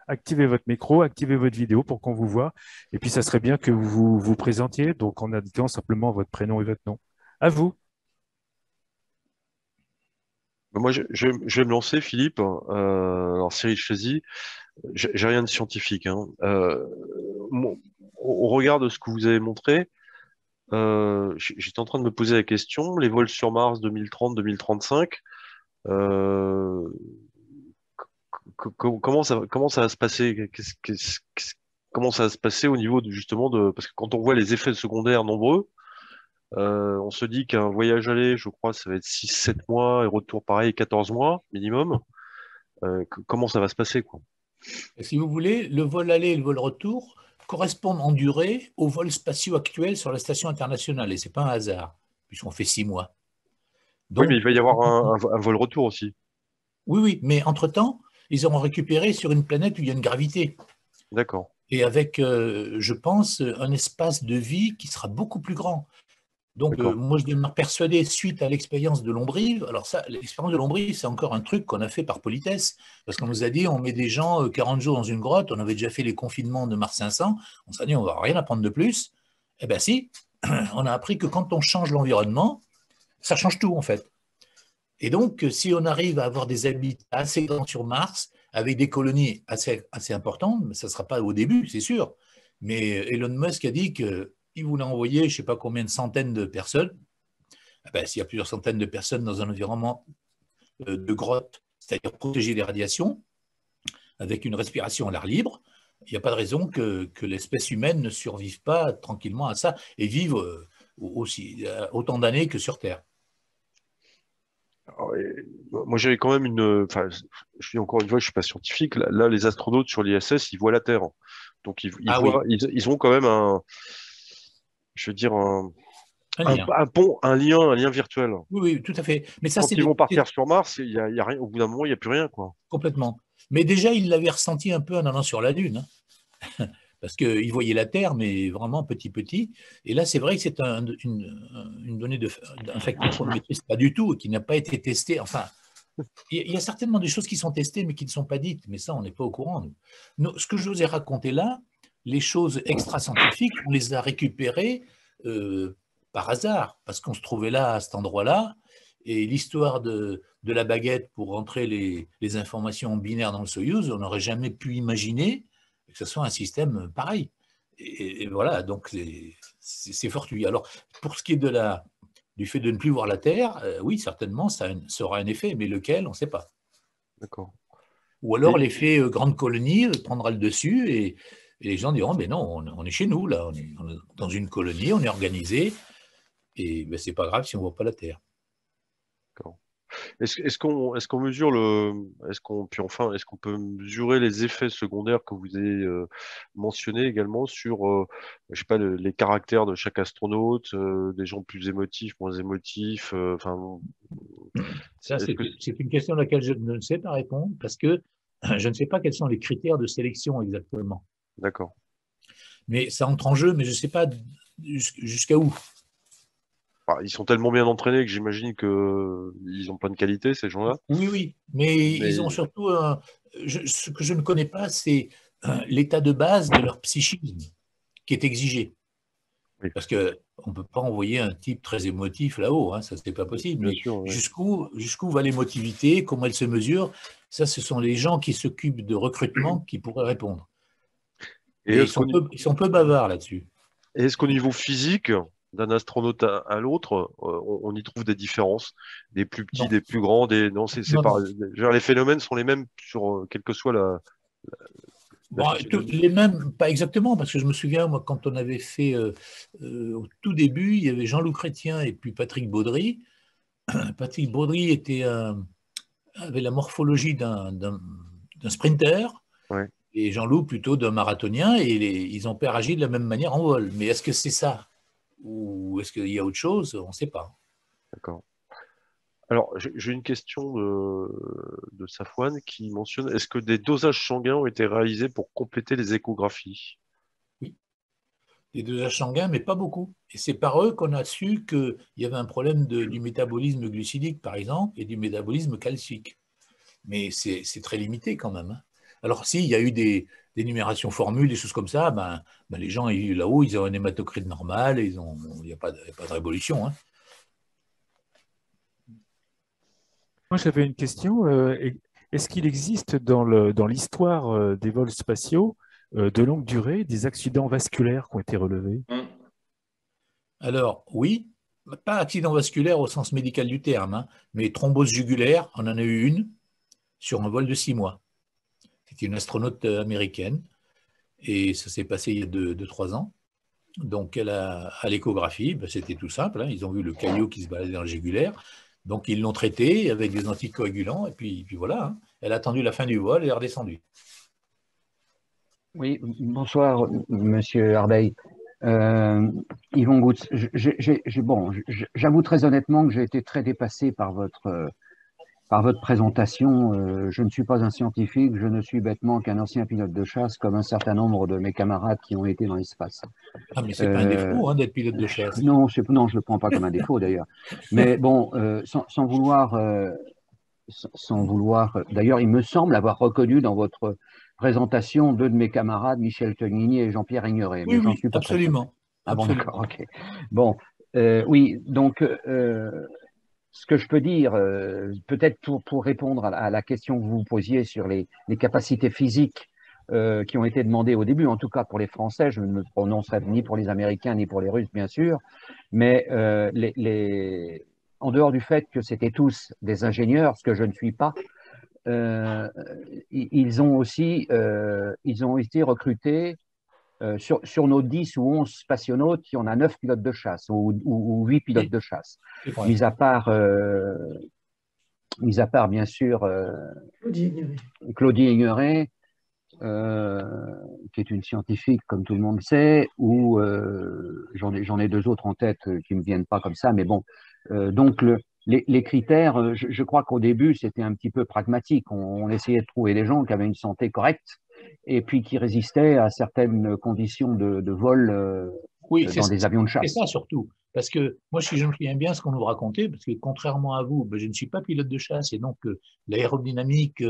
[SPEAKER 3] activer votre micro, activer votre vidéo pour qu'on vous voit. Et puis, ça serait bien que vous vous présentiez, donc en indiquant simplement votre prénom et votre nom. À vous.
[SPEAKER 4] Moi, je vais me lancer, Philippe. Alors, Cyril Chazy, j'ai rien de scientifique, hein. Au regard de ce que vous avez montré, j'étais en train de me poser la question, les vols sur Mars 2030-2035, comment ça va se passer? Comment ça va se passer au niveau justement de... Parce que quand on voit les effets secondaires nombreux, on se dit qu'un voyage aller, je crois, ça va être 6-7 mois, et retour pareil, 14 mois minimum. Comment ça va se passer, quoi?
[SPEAKER 1] Si vous voulez, le vol aller et le vol retour correspondent en durée aux vols spatiaux actuels sur la station internationale. Et ce n'est pas un hasard, puisqu'on fait 6 mois.
[SPEAKER 4] Donc, oui, mais il va y avoir un vol retour aussi.
[SPEAKER 1] Oui, oui, mais entre-temps, ils auront récupéré sur une planète où il y a une gravité.
[SPEAKER 4] D'accord.
[SPEAKER 1] Et avec, je pense, un espace de vie qui sera beaucoup plus grand. Donc, moi, je demeure persuadé, suite à l'expérience de Lombrive, alors ça, l'expérience de Lombrive, c'est encore un truc qu'on a fait par politesse, parce qu'on nous a dit, on met des gens 40 jours dans une grotte, on avait déjà fait les confinements de Mars 500, on s'est dit, on va rien apprendre de plus. Eh bien si, on a appris que quand on change l'environnement, ça change tout, en fait. Et donc, si on arrive à avoir des habitats assez grands sur Mars, avec des colonies assez importantes, ça ne sera pas au début, c'est sûr, mais Elon Musk a dit qu'il voulait envoyer je ne sais pas combien de centaines de personnes. S'il y a plusieurs centaines de personnes dans un environnement de grotte, c'est-à-dire protégé des radiations, avec une respiration à l'air libre, il n'y a pas de raison que l'espèce humaine ne survive pas tranquillement à ça et vive autant d'années que sur Terre.
[SPEAKER 4] Alors, moi, j'avais quand même enfin, je dis encore une fois, je suis pas scientifique. Là, les astronautes sur l'ISS, ils voient la Terre. Donc, ils ont quand même je veux dire, un pont, un lien virtuel.
[SPEAKER 1] Oui, tout à fait. Mais ça,
[SPEAKER 4] quand ils vont partir sur Mars, il y a rien, au bout d'un moment, il n'y a plus rien, quoi.
[SPEAKER 1] Complètement. Mais déjà, ils l'avaient ressenti un peu en allant sur la Lune. Hein. Parce qu'ils voyaient la Terre, mais vraiment petit. Et là, c'est vrai que c'est une donnée d'un facteur qu'on ne maîtrise pas du tout et qui n'a pas été testé. Enfin, il y a certainement des choses qui sont testées, mais qui ne sont pas dites. Mais ça, on n'est pas au courant. Nous, ce que je vous ai raconté là, les choses extra-scientifiques, on les a récupérées par hasard, parce qu'on se trouvait là, à cet endroit-là, et l'histoire de la baguette pour rentrer les informations binaires dans le Soyouz, on n'aurait jamais pu imaginer que ce soit un système pareil. Et voilà, donc c'est fortuit. Alors, pour ce qui est du fait de ne plus voir la Terre, oui, certainement, ça aura un effet, mais lequel, on ne sait pas.
[SPEAKER 4] D'accord.
[SPEAKER 1] Ou alors l'effet grande colonie prendra le dessus et les gens diront, mais non, on est chez nous, là, on est dans une colonie, on est organisé, et c'est pas grave si on ne voit pas la Terre.
[SPEAKER 4] D'accord. Est-ce qu'on mesure est-ce qu'on peut mesurer les effets secondaires que vous avez mentionnés également sur, je sais pas, les caractères de chaque astronaute, des gens plus émotifs, moins émotifs, enfin.
[SPEAKER 1] Ça, c'est une question à laquelle je ne sais pas répondre parce que je ne sais pas quels sont les critères de sélection exactement.
[SPEAKER 4] D'accord.
[SPEAKER 1] Mais ça entre en jeu, mais je ne sais pas jusqu'à où.
[SPEAKER 4] Ils sont tellement bien entraînés que j'imagine qu'ils ont plein de qualités, ces gens-là.
[SPEAKER 1] Oui, mais ils ont surtout ce que je ne connais pas, c'est l'état de base de leur psychisme qui est exigé. Oui. Parce qu'on ne peut pas envoyer un type très émotif là-haut, hein, ça, c'est pas possible. Mais sûr, oui. Jusqu'où va l'émotivité, comment elle se mesure, ça, ce sont les gens qui s'occupent de recrutement qui pourraient répondre. Et ils sont peu bavards là-dessus.
[SPEAKER 4] Est-ce qu'au niveau physique, d'un astronaute à l'autre, on y trouve des différences, des plus petits,
[SPEAKER 1] Non,
[SPEAKER 4] des plus grands, non, c'est
[SPEAKER 1] non,
[SPEAKER 4] pas,
[SPEAKER 1] non.
[SPEAKER 4] les phénomènes sont les mêmes sur quelle que soit la
[SPEAKER 1] Bon,
[SPEAKER 4] physionomie.
[SPEAKER 1] les mêmes, pas exactement, parce que je me souviens, moi, quand on avait fait au tout début, il y avait Jean-Loup Chrétien et puis Patrick Baudry. Patrick Baudry avait la morphologie d'un sprinter
[SPEAKER 4] Ouais,
[SPEAKER 1] et Jean-Loup plutôt d'un marathonien, et ils ont agi de la même manière en vol. Mais est-ce que c'est ça? Ou est-ce qu'il y a autre chose? On ne sait pas.
[SPEAKER 4] d'accord. Alors, j'ai une question de Safwan qui mentionne, est-ce que des dosages sanguins ont été réalisés pour compléter les échographies?
[SPEAKER 1] Oui, des dosages sanguins, mais pas beaucoup. Et c'est par eux qu'on a su qu'il y avait un problème du métabolisme glucidique, par exemple, et du métabolisme calcique. Mais c'est très limité quand même, hein. Alors, s'il y a eu des numérations formules, des choses comme ça, les gens là-haut, ils ont un hématocrite normal, et il n'y a pas de révolution, hein.
[SPEAKER 3] Moi, j'avais une question. Est-ce qu'il existe dans l'histoire des vols spatiaux de longue durée des accidents vasculaires qui ont été relevés?
[SPEAKER 1] Alors, oui, pas accident vasculaire au sens médical du terme, hein, mais thrombose jugulaire, on en a eu une sur un vol de 6 mois. C'était une astronaute américaine, et ça s'est passé il y a 2-3 ans. Donc, à l'échographie, c'était tout simple, hein, ils ont vu le caillot qui se baladait dans le jugulaire, donc ils l'ont traité avec des anticoagulants, et puis voilà, hein. Elle a attendu la fin du vol et elle est redescendue.
[SPEAKER 5] Oui, bonsoir, Monsieur Arbeil. Yvon Goutz, j'avoue très honnêtement que j'ai été très dépassé par votre présentation. Je ne suis pas un scientifique, je ne suis bêtement qu'un ancien pilote de chasse, comme un certain nombre de mes camarades qui ont été dans l'espace.
[SPEAKER 1] Ah, mais c'est pas un défaut, hein, d'être pilote de chasse.
[SPEAKER 5] Non, non, je le prends pas comme un défaut d'ailleurs. Mais bon, sans vouloir. D'ailleurs, il me semble avoir reconnu dans votre présentation deux de mes camarades, Michel Tognini et Jean-Pierre Ignoret,
[SPEAKER 1] Oui,
[SPEAKER 5] mais j'en
[SPEAKER 1] oui,
[SPEAKER 5] suis pas très certain.
[SPEAKER 1] absolument.
[SPEAKER 5] Ah bon,
[SPEAKER 1] Absolument.
[SPEAKER 5] d'accord, ok. Bon, oui, donc ce que je peux dire, peut-être pour répondre à la question que vous posiez sur les capacités physiques qui ont été demandées au début, en tout cas pour les Français, je ne me prononcerai ni pour les Américains ni pour les Russes, bien sûr, mais en dehors du fait que c'était tous des ingénieurs, ce que je ne suis pas, ils ont été recrutés sur nos 10 ou 11 spationautes, il y en a 9 pilotes de chasse ou 8 pilotes
[SPEAKER 1] Oui,
[SPEAKER 5] de chasse.
[SPEAKER 1] c'est vrai.
[SPEAKER 5] Mis à part bien sûr Claudie Ignoret, qui est une scientifique comme tout le monde sait, ou j'en ai deux autres en tête qui ne me viennent pas comme ça, mais bon. Donc les critères, je crois qu'au début c'était un petit peu pragmatique. On essayait de trouver des gens qui avaient une santé correcte et puis qui résistaient à certaines conditions de vol
[SPEAKER 1] Oui,
[SPEAKER 5] dans des avions de
[SPEAKER 1] c'est
[SPEAKER 5] chasse.
[SPEAKER 1] ça surtout. Parce que moi, si je me souviens bien ce qu'on nous racontait, parce que contrairement à vous, je ne suis pas pilote de chasse, et donc l'aérodynamique,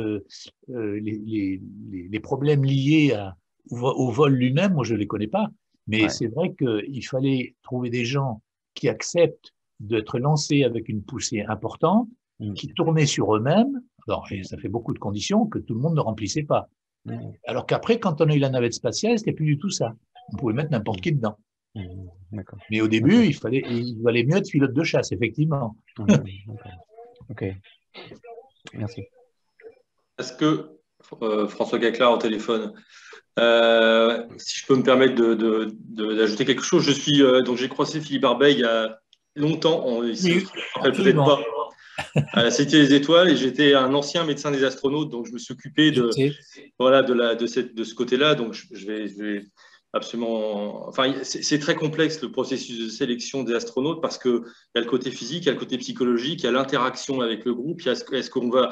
[SPEAKER 1] les problèmes liés au vol lui-même, moi, je ne les connais pas. Mais
[SPEAKER 5] Ouais.
[SPEAKER 1] c'est vrai qu'il fallait trouver des gens qui acceptent d'être lancés avec une poussée importante, qui tournaient sur eux-mêmes. Alors, et ça fait beaucoup de conditions que tout le monde ne remplissait pas. Alors qu'après, quand on a eu la navette spatiale, c'était plus du tout ça. On pouvait mettre n'importe qui dedans.
[SPEAKER 5] D'accord.
[SPEAKER 1] Mais au début, il valait mieux être pilote de chasse, effectivement.
[SPEAKER 5] Ok. Merci.
[SPEAKER 6] Est-ce que François Caclard au téléphone, si je peux me permettre d'ajouter quelque chose, donc j'ai croisé Philippe Arbeil il y a longtemps, il se rappelle peut-être pas, à la Cité des Étoiles, et j'étais un ancien médecin des astronautes, donc je me suis occupé de ce côté-là, donc je vais absolument. Enfin, c'est très complexe le processus de sélection des astronautes parce qu'il y a le côté physique, il y a le côté psychologique, il y a l'interaction avec le groupe, il y a est-ce qu'on va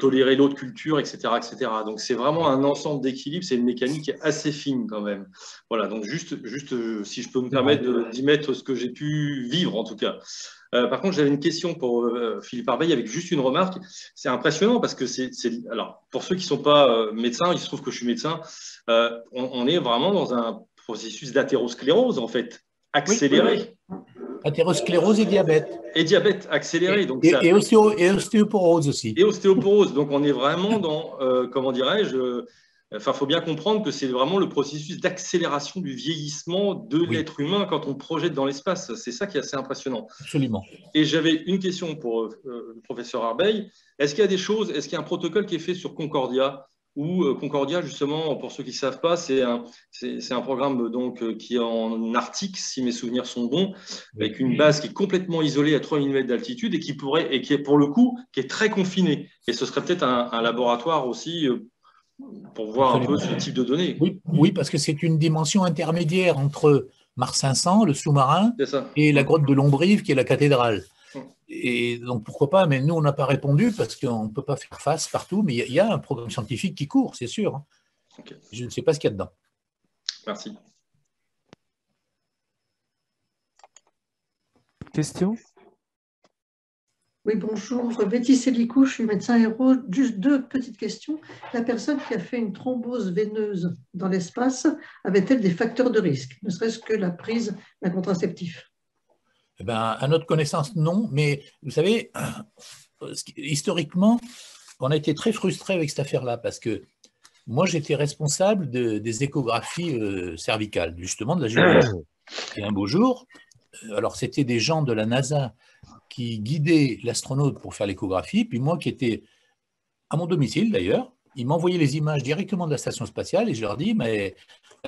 [SPEAKER 6] tolérer l'autre culture, etc., etc. Donc c'est vraiment un ensemble d'équilibre, c'est une mécanique assez fine quand même. Voilà, donc juste si je peux me permettre d'y mettre ce que j'ai pu vivre en tout cas. Par contre, j'avais une question pour Philippe Arbeil avec juste une remarque. C'est impressionnant parce que alors, pour ceux qui ne sont pas médecins, il se trouve que je suis médecin, on est vraiment dans un processus d'athérosclérose, en fait, accéléré.
[SPEAKER 1] Oui. Athérosclérose et diabète.
[SPEAKER 6] Et diabète accéléré. Donc
[SPEAKER 1] et ostéoporose aussi.
[SPEAKER 6] Et ostéoporose. Donc, on est vraiment dans, comment dirais-je, Enfin, il faut bien comprendre que c'est vraiment le processus d'accélération du vieillissement de l'être humain quand on projette dans l'espace. C'est ça qui est assez impressionnant.
[SPEAKER 1] Absolument.
[SPEAKER 6] Et j'avais une question pour le professeur Arbeil. Est-ce qu'il y a des choses, est-ce qu'il y a un protocole qui est fait sur Concordia ou Concordia, justement, pour ceux qui ne savent pas, c'est un programme donc, qui est en Arctique, si mes souvenirs sont bons, avec une base qui est complètement isolée à 3000 mètres d'altitude et qui est pour le coup, qui est très confinée. Et ce serait peut-être un laboratoire aussi pour voir un peu ce type de données.
[SPEAKER 1] Oui, parce que c'est une dimension intermédiaire entre Mars 500, le sous-marin, et la grotte de Lombrive, qui est la cathédrale. Et donc, pourquoi pas, mais nous, on n'a pas répondu parce qu'on ne peut pas faire face partout, mais il y a un programme scientifique qui court, c'est sûr. Okay. Je ne sais pas ce qu'il y a dedans.
[SPEAKER 6] Merci.
[SPEAKER 3] Question ?
[SPEAKER 7] Oui, bonjour. Betty Sélicou, je suis médecin héros. Juste 2 petites questions. La personne qui a fait une thrombose veineuse dans l'espace, avait-elle des facteurs de risque, ne serait-ce que la prise d'un contraceptif?
[SPEAKER 1] Eh ben, à notre connaissance, non. Mais vous savez, historiquement, on a été très frustrés avec cette affaire-là parce que moi, j'étais responsable des échographies cervicales, justement de la gynécologie. Et un beau jour, alors c'était des gens de la NASA qui guidaient l'astronaute pour faire l'échographie, puis moi qui étais à mon domicile d'ailleurs, ils m'envoyaient les images directement de la station spatiale et je leur dis, mais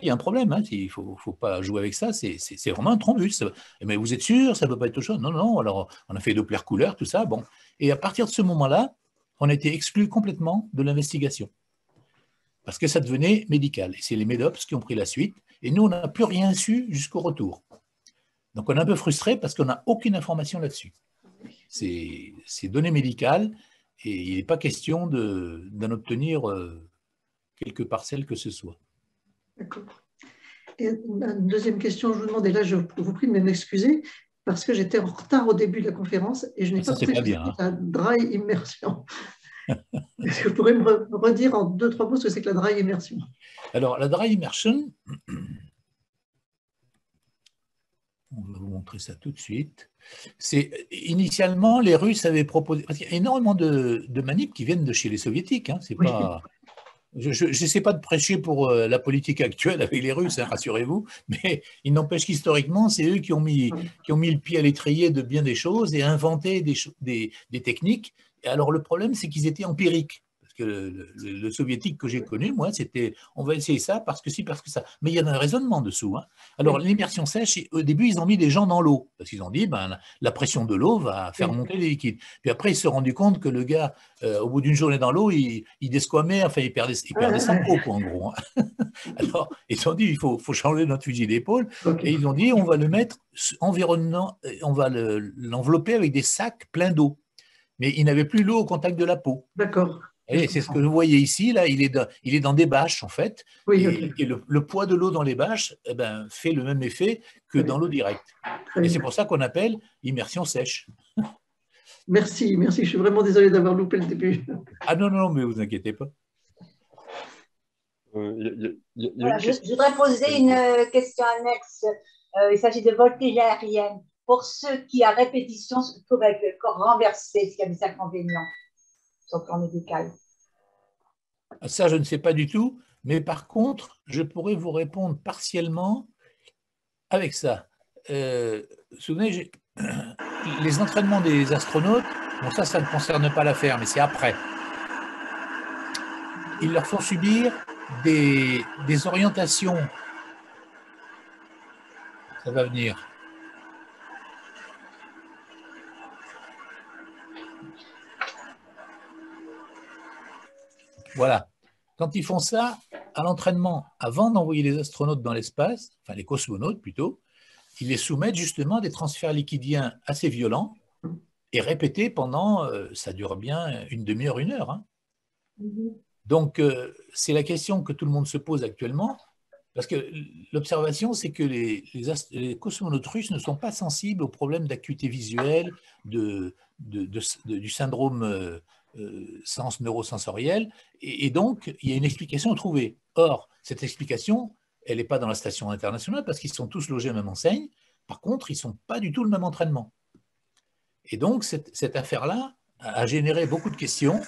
[SPEAKER 1] il y a un problème, hein, il ne faut pas jouer avec ça, c'est vraiment un thrombus. Mais vous êtes sûr, ça ne peut pas être autre chose? Non, non, alors on a fait Doppler couleur, tout ça, bon. Et à partir de ce moment-là, on a été exclus complètement de l'investigation. Parce que ça devenait médical. Et c'est les MEDOPS qui ont pris la suite. Et nous, on n'a plus rien su jusqu'au retour. Donc, on est un peu frustré parce qu'on n'a aucune information là-dessus. C'est données médicales et il n'est pas question d'en obtenir quelques parcelles que ce soit.
[SPEAKER 7] D'accord. Et une deuxième question, je vous demande, et là, je vous prie de m'excuser, parce que j'étais en retard au début de la conférence et je n'ai pas compris la dry immersion. Est-ce que vous pourrez me redire en 2-3 mots ce que c'est que la dry immersion?
[SPEAKER 1] Alors, la dry immersion, on va vous montrer ça tout de suite. Initialement, les Russes avaient proposé, parce qu'il y a énormément de manips qui viennent de chez les Soviétiques. Hein, c'est pas, je n'essaie pas de prêcher pour la politique actuelle avec les Russes, hein, rassurez-vous, mais il n'empêche qu'historiquement, c'est eux qui ont mis le pied à l'étrier de bien des choses et inventé des techniques. Et alors, le problème, c'est qu'ils étaient empiriques. Parce que le soviétique que j'ai connu, moi, c'était on va essayer ça parce que si, parce que ça. Mais il y a un raisonnement dessous. Hein. Alors, l'immersion sèche, au début, ils ont mis des gens dans l'eau. Parce qu'ils ont dit, la pression de l'eau va faire monter les liquides. Puis après, ils se sont rendus compte que le gars, au bout d'une journée dans l'eau, il desquamait, enfin, il perdait son peau, quoi, en gros. Hein. Alors, ils ont dit, il faut changer notre fusil d'épaule. Et ils ont dit, on va le mettre environnant, on va l'envelopper avec des sacs pleins d'eau. Mais il n'avait plus l'eau au contact de la peau.
[SPEAKER 7] D'accord.
[SPEAKER 1] Et c'est ce que vous voyez ici, là, il est dans des bâches, en fait. Oui, et le poids de l'eau dans les bâches fait le même effet que dans l'eau directe. Et c'est pour ça qu'on appelle immersion sèche.
[SPEAKER 7] Merci, je suis vraiment désolé d'avoir loupé le début.
[SPEAKER 1] Ah non, non, mais vous inquiétez pas.
[SPEAKER 8] Voilà, je voudrais poser une question annexe. Il s'agit de voltige aérienne. Pour ceux qui, à répétition, se trouvent avec le corps renversé, est-ce qu'il y a des inconvénients sur le plan médical?
[SPEAKER 1] Ça, je ne sais pas du tout, mais par contre, je pourrais vous répondre partiellement avec ça. Vous vous souvenez, les entraînements des astronautes, bon ça ne concerne pas l'affaire, mais c'est après. Ils leur font subir des orientations. Ça va venir. Voilà. Quand ils font ça, à l'entraînement, avant d'envoyer les astronautes dans l'espace, enfin les cosmonautes plutôt, ils les soumettent justement à des transferts liquidiens assez violents et répétés pendant, ça dure bien une demi-heure, 1 heure. Hein. Donc, c'est la question que tout le monde se pose actuellement, parce que l'observation, c'est que les cosmonautes russes ne sont pas sensibles aux problèmes d'acuité visuelle, du syndrome sens neurosensoriel, et donc il y a une explication à trouver. Or, cette explication, elle n'est pas dans la station internationale parce qu'ils sont tous logés à la même enseigne. Par contre, ils ne sont pas du tout le même entraînement. Et donc, cette affaire-là a généré beaucoup de questions.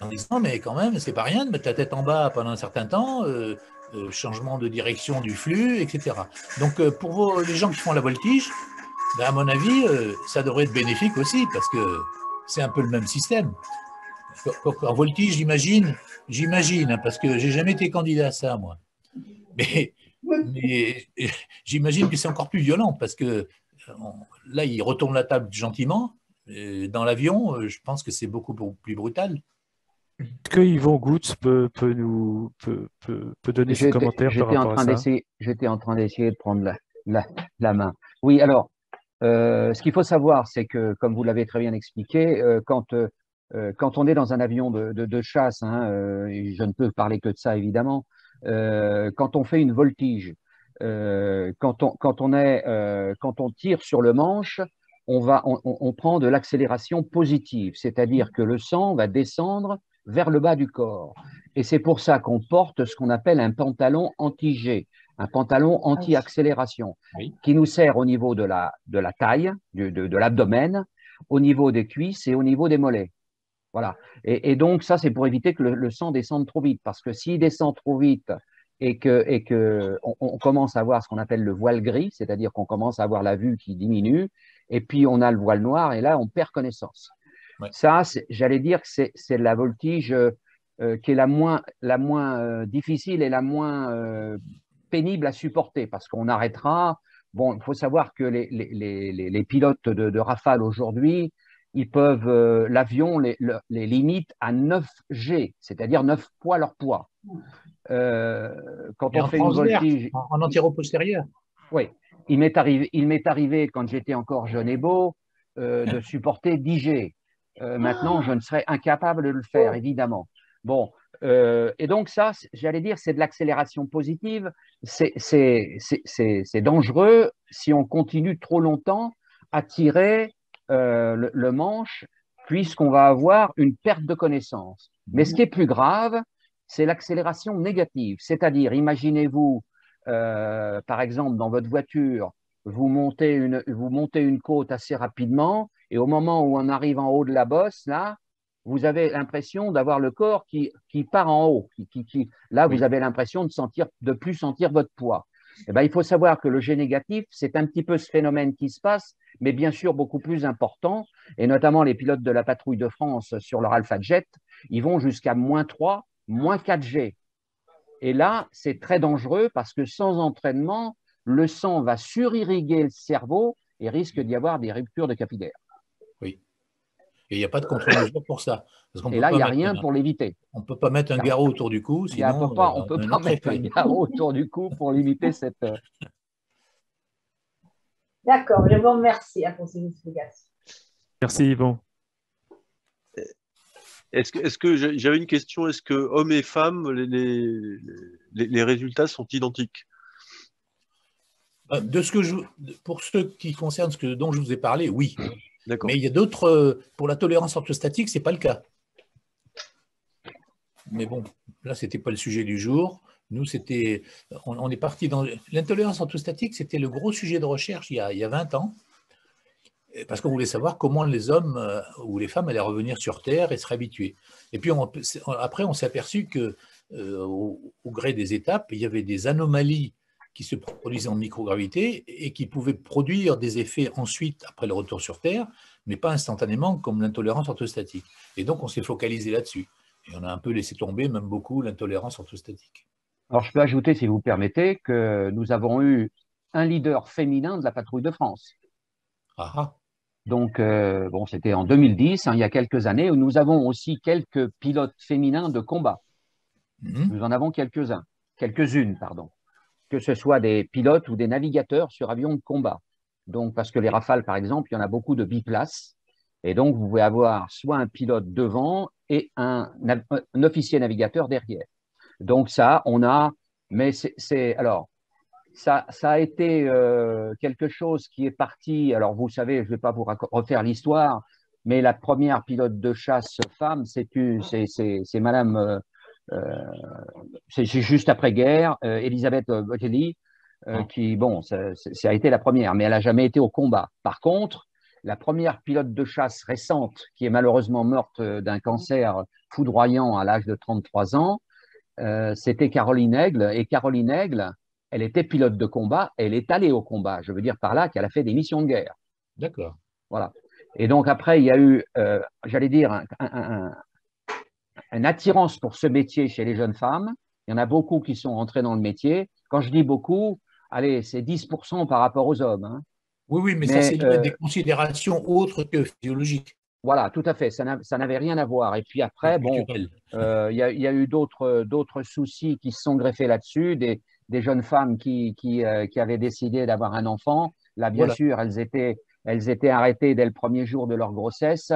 [SPEAKER 1] en disant, mais quand même, c'est pas rien de mettre la tête en bas pendant un certain temps, changement de direction du flux, etc. Donc, pour les gens qui font la voltige, ben, à mon avis, ça devrait être bénéfique aussi, parce que c'est un peu le même système. En voltige, j'imagine, hein, parce que j'ai jamais été candidat à ça, moi. Mais j'imagine que c'est encore plus violent, parce que là, il retourne la table gentiment. Dans l'avion, je pense que c'est beaucoup plus brutal.
[SPEAKER 3] Est-ce que Yvon Goutz peut donner ses commentaires par rapport à ça?
[SPEAKER 5] J'étais en train d'essayer de prendre la main. Oui, alors, ce qu'il faut savoir, c'est que, comme vous l'avez très bien expliqué, quand on est dans un avion de chasse, hein, et je ne peux parler que de ça, évidemment, quand on fait une voltige, quand on tire sur le manche, on prend de l'accélération positive, c'est-à-dire que le sang va descendre vers le bas du corps. Et c'est pour ça qu'on porte ce qu'on appelle un pantalon anti-G, un pantalon anti-accélération, qui nous sert au niveau de la taille, de l'abdomen, au niveau des cuisses et au niveau des mollets. Voilà. Et donc, ça, c'est pour éviter que le sang descende trop vite, parce que s'il descend trop vite et on commence à avoir ce qu'on appelle le voile gris, c'est-à-dire qu'on commence à avoir la vue qui diminue, et puis on a le voile noir, et là, on perd connaissance. Ouais. Ça, j'allais dire que c'est la voltige qui est la moins difficile et la moins pénible à supporter, parce qu'on arrêtera. Bon, il faut savoir que les pilotes de Rafale aujourd'hui, ils peuvent, l'avion les limite à 9 G, c'est-à-dire 9 fois leur poids.
[SPEAKER 1] Quand on fait une voltige… En antéro-postérieur.
[SPEAKER 5] Oui. Il m'est arrivé, quand j'étais encore jeune et beau, de supporter 10 G. Maintenant, je ne serais incapable de le faire, évidemment. Bon, et donc ça, j'allais dire, c'est de l'accélération positive. C'est dangereux si on continue trop longtemps à tirer le manche, puisqu'on va avoir une perte de connaissance. Mais ce qui est plus grave, c'est l'accélération négative. C'est-à-dire, imaginez-vous, par exemple, dans votre voiture, vous montez une côte assez rapidement, et au moment où on arrive en haut de la bosse, là, vous avez l'impression d'avoir le corps qui part en haut. Là, vous avez l'impression de plus sentir votre poids. Eh bien, il faut savoir que le G négatif, c'est un petit peu ce phénomène qui se passe, mais bien sûr beaucoup plus important, et notamment les pilotes de la patrouille de France sur leur Alpha Jet, ils vont jusqu'à -3, -4G. Et là, c'est très dangereux parce que sans entraînement, le sang va surirriguer le cerveau et risque d'y avoir des ruptures de capillaires.
[SPEAKER 1] Oui. Et il n'y a pas de contre-mesure pour ça.
[SPEAKER 5] Et là, il n'y a rien pour l'éviter.
[SPEAKER 1] On ne peut pas mettre un garrot autour du cou, sinon…
[SPEAKER 5] On ne peut pas mettre un garrot autour du cou pour limiter cette…
[SPEAKER 8] D'accord, je vous remercie pour ces explications.
[SPEAKER 3] Merci Yvon.
[SPEAKER 4] Est-ce que j'avais une question, est-ce que hommes et femmes, les résultats sont identiques?
[SPEAKER 1] Pour ce qui concerne dont je vous ai parlé, oui. Mais il y a d'autres, pour la tolérance orthostatique, ce n'est pas le cas. Mais bon, là, ce n'était pas le sujet du jour. Nous, on est parti dans… L'intolérance orthostatique, c'était le gros sujet de recherche il y a 20 ans, parce qu'on voulait savoir comment les hommes ou les femmes allaient revenir sur Terre et se réhabituer. Et puis après, on s'est aperçu qu'au gré des étapes, il y avait des anomalies qui se produisaient en microgravité et qui pouvaient produire des effets ensuite, après le retour sur Terre, mais pas instantanément, comme l'intolérance orthostatique. Et donc, on s'est focalisé là-dessus. Et on a un peu laissé tomber, même beaucoup, l'intolérance orthostatique.
[SPEAKER 5] Alors, je peux ajouter, si vous permettez, que nous avons eu un leader féminin de la patrouille de France.
[SPEAKER 1] Ah.
[SPEAKER 5] Donc, bon, c'était en 2010, hein, il y a quelques années, où nous avons aussi quelques pilotes féminins de combat. Nous en avons quelques-unes, pardon. Que ce soit des pilotes ou des navigateurs sur avions de combat. Donc, parce que les Rafales, par exemple, il y en a beaucoup de biplaces. Et donc, vous pouvez avoir soit un pilote devant et un officier navigateur derrière. Donc, ça, on a… Mais alors, ça a été quelque chose qui est parti… Alors, vous savez, je ne vais pas vous refaire l'histoire, mais la première pilote de chasse femme, c'est Madame… c'est juste après-guerre, Elisabeth Botelli, qui, bon, ça a été la première, mais elle n'a jamais été au combat. Par contre, la première pilote de chasse récente, qui est malheureusement morte d'un cancer foudroyant à l'âge de 33 ans, c'était Caroline Aigle. Et Caroline Aigle, elle était pilote de combat, et elle est allée au combat. Je veux dire par là qu'elle a fait des missions de guerre.
[SPEAKER 1] D'accord.
[SPEAKER 5] Voilà. Et donc après, il y a eu, j'allais dire, une attirance pour ce métier chez les jeunes femmes. Il y en a beaucoup qui sont entrés dans le métier. Quand je dis beaucoup, allez, c'est 10% par rapport aux hommes. Hein.
[SPEAKER 1] Oui, mais ça, c'est des considérations autres que physiologiques.
[SPEAKER 5] Voilà, tout à fait. Ça n'avait rien à voir. Et puis après, bon, il y a eu d'autres soucis qui se sont greffés là-dessus, des jeunes femmes qui avaient décidé d'avoir un enfant. Là, bien sûr, elles étaient arrêtées dès le premier jour de leur grossesse.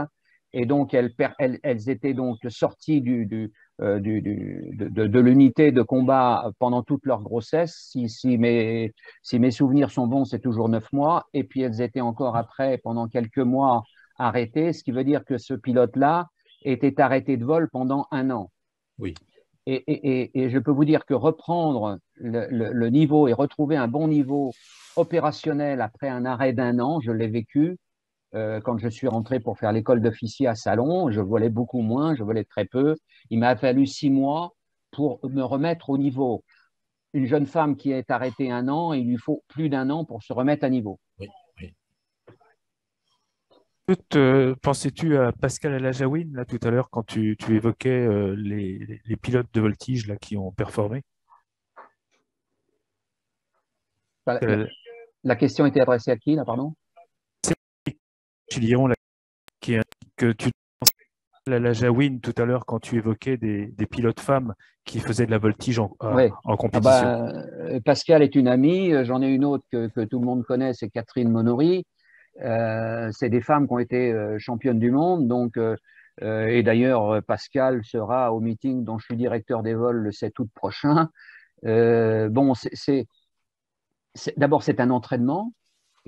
[SPEAKER 5] Et donc, elles étaient donc sorties de l'unité de combat pendant toute leur grossesse. Si mes souvenirs sont bons, c'est toujours 9 mois. Et puis, elles étaient encore après, pendant quelques mois, arrêtées, ce qui veut dire que ce pilote-là était arrêté de vol pendant 1 an.
[SPEAKER 1] Oui.
[SPEAKER 5] Et je peux vous dire que reprendre le niveau et retrouver un bon niveau opérationnel après un arrêt d'1 an, je l'ai vécu. Quand je suis rentré pour faire l'école d'officier à Salon, je volais beaucoup moins, je volais très peu. Il m'a fallu 6 mois pour me remettre au niveau. Une jeune femme qui est arrêtée 1 an, il lui faut plus d'1 an pour se remettre à niveau.
[SPEAKER 1] Oui, oui.
[SPEAKER 3] Pensais-tu à Pascal Alajaoui, là, tout à l'heure, quand tu évoquais les pilotes de voltige là, qui ont performé?
[SPEAKER 5] La question était adressée à qui, là, pardon?
[SPEAKER 3] Chilion, qui indique que tu à la Jawin tout à l'heure quand tu évoquais des pilotes femmes qui faisaient de la voltige en compétition.
[SPEAKER 5] Pascal est une amie, j'en ai une autre que tout le monde connaît, c'est Catherine Monory. C'est des femmes qui ont été championnes du monde, donc, et d'ailleurs Pascal sera au meeting dont je suis directeur des vols le 7 août prochain. Bon, d'abord c'est un entraînement.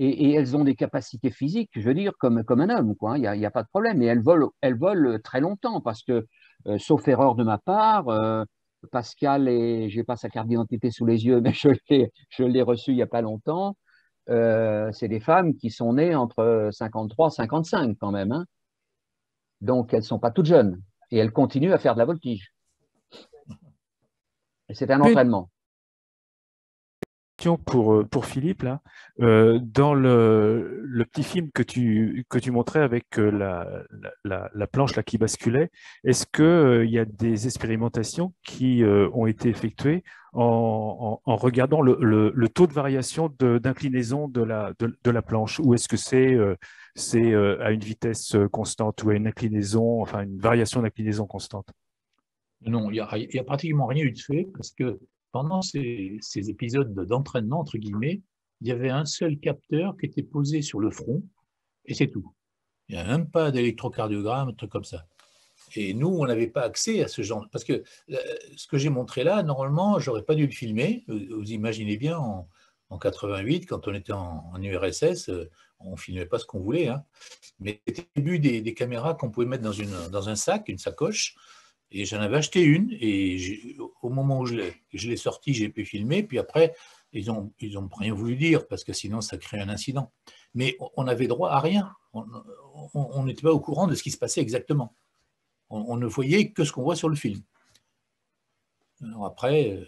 [SPEAKER 5] Et elles ont des capacités physiques, je veux dire, comme un homme, quoi. Il n'y a pas de problème. Et elles volent très longtemps parce que, sauf erreur de ma part, Pascal, et je n'ai pas sa carte d'identité sous les yeux, mais je l'ai reçue il n'y a pas longtemps, c'est des femmes qui sont nées entre 53 et 55 quand même. Hein. Donc, elles ne sont pas toutes jeunes. Et elles continuent à faire de la voltige. Et c'est un entraînement.
[SPEAKER 3] Pour Philippe, là, dans le petit film que tu montrais avec la planche là, qui basculait, est-ce qu'il y a des expérimentations qui ont été effectuées en regardant le taux de variation d'inclinaison de la planche, ou est-ce que c'est à une vitesse constante ou à une inclinaison, enfin une variation d'inclinaison constante?
[SPEAKER 1] Non, il y a pratiquement rien eu de fait parce que pendant ces épisodes d'entraînement, entre guillemets, il y avait un seul capteur qui était posé sur le front, et c'est tout. Il n'y a même pas d'électrocardiogramme, un truc comme ça. Et nous, on n'avait pas accès à ce genre. Parce que ce que j'ai montré là, normalement, j'aurais pas dû le filmer. Vous imaginez bien, en 88, quand on était en URSS, on ne filmait pas ce qu'on voulait. Hein. Mais c'était le début des caméras qu'on pouvait mettre dans un sac, une sacoche. Et j'en avais acheté une, et au moment où je l'ai sortie, j'ai pu filmer, puis après, ils ont rien voulu dire, parce que sinon, ça crée un incident. Mais on n'avait droit à rien. On n'était pas au courant de ce qui se passait exactement. On ne voyait que ce qu'on voit sur le film. Alors après,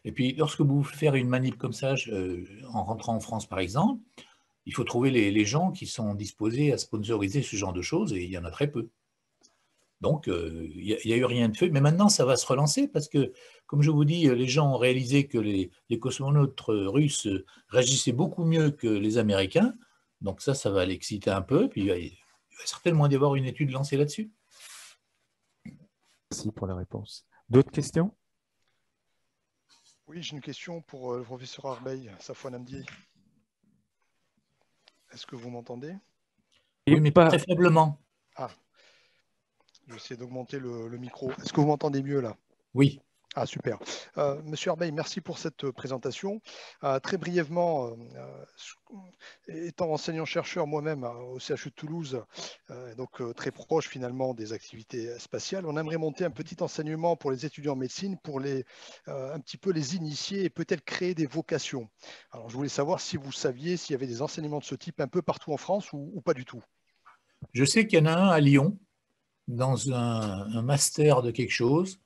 [SPEAKER 1] et puis lorsque vous faites une manip comme ça, en rentrant en France par exemple, il faut trouver les gens qui sont disposés à sponsoriser ce genre de choses, et il y en a très peu. Donc, il n'y a eu rien de fait. Mais maintenant, ça va se relancer parce que, comme je vous dis, les gens ont réalisé que les cosmonautes russes réagissaient beaucoup mieux que les Américains. Donc ça va l'exciter un peu. Puis il va certainement y avoir une étude lancée là-dessus.
[SPEAKER 3] Merci pour la réponse. D'autres questions?
[SPEAKER 9] Oui, j'ai une question pour le professeur Arbeil, Safwan Hamdi. Est-ce que vous m'entendez?
[SPEAKER 1] Oui, mais pas très faiblement.
[SPEAKER 9] Ah. Je vais essayer d'augmenter le micro. Est-ce que vous m'entendez mieux là?
[SPEAKER 1] Oui.
[SPEAKER 9] Ah, super. Monsieur Arbeil, merci pour cette présentation. Très brièvement, étant enseignant-chercheur moi-même au CHU de Toulouse, donc très proche finalement des activités spatiales, on aimerait monter un petit enseignement pour les étudiants en médecine, pour un petit peu les initier et peut-être créer des vocations. Alors, je voulais savoir si vous saviez s'il y avait des enseignements de ce type un peu partout en France ou pas du tout.
[SPEAKER 1] Je sais qu'il y en a un à Lyon, dans un master de quelque chose,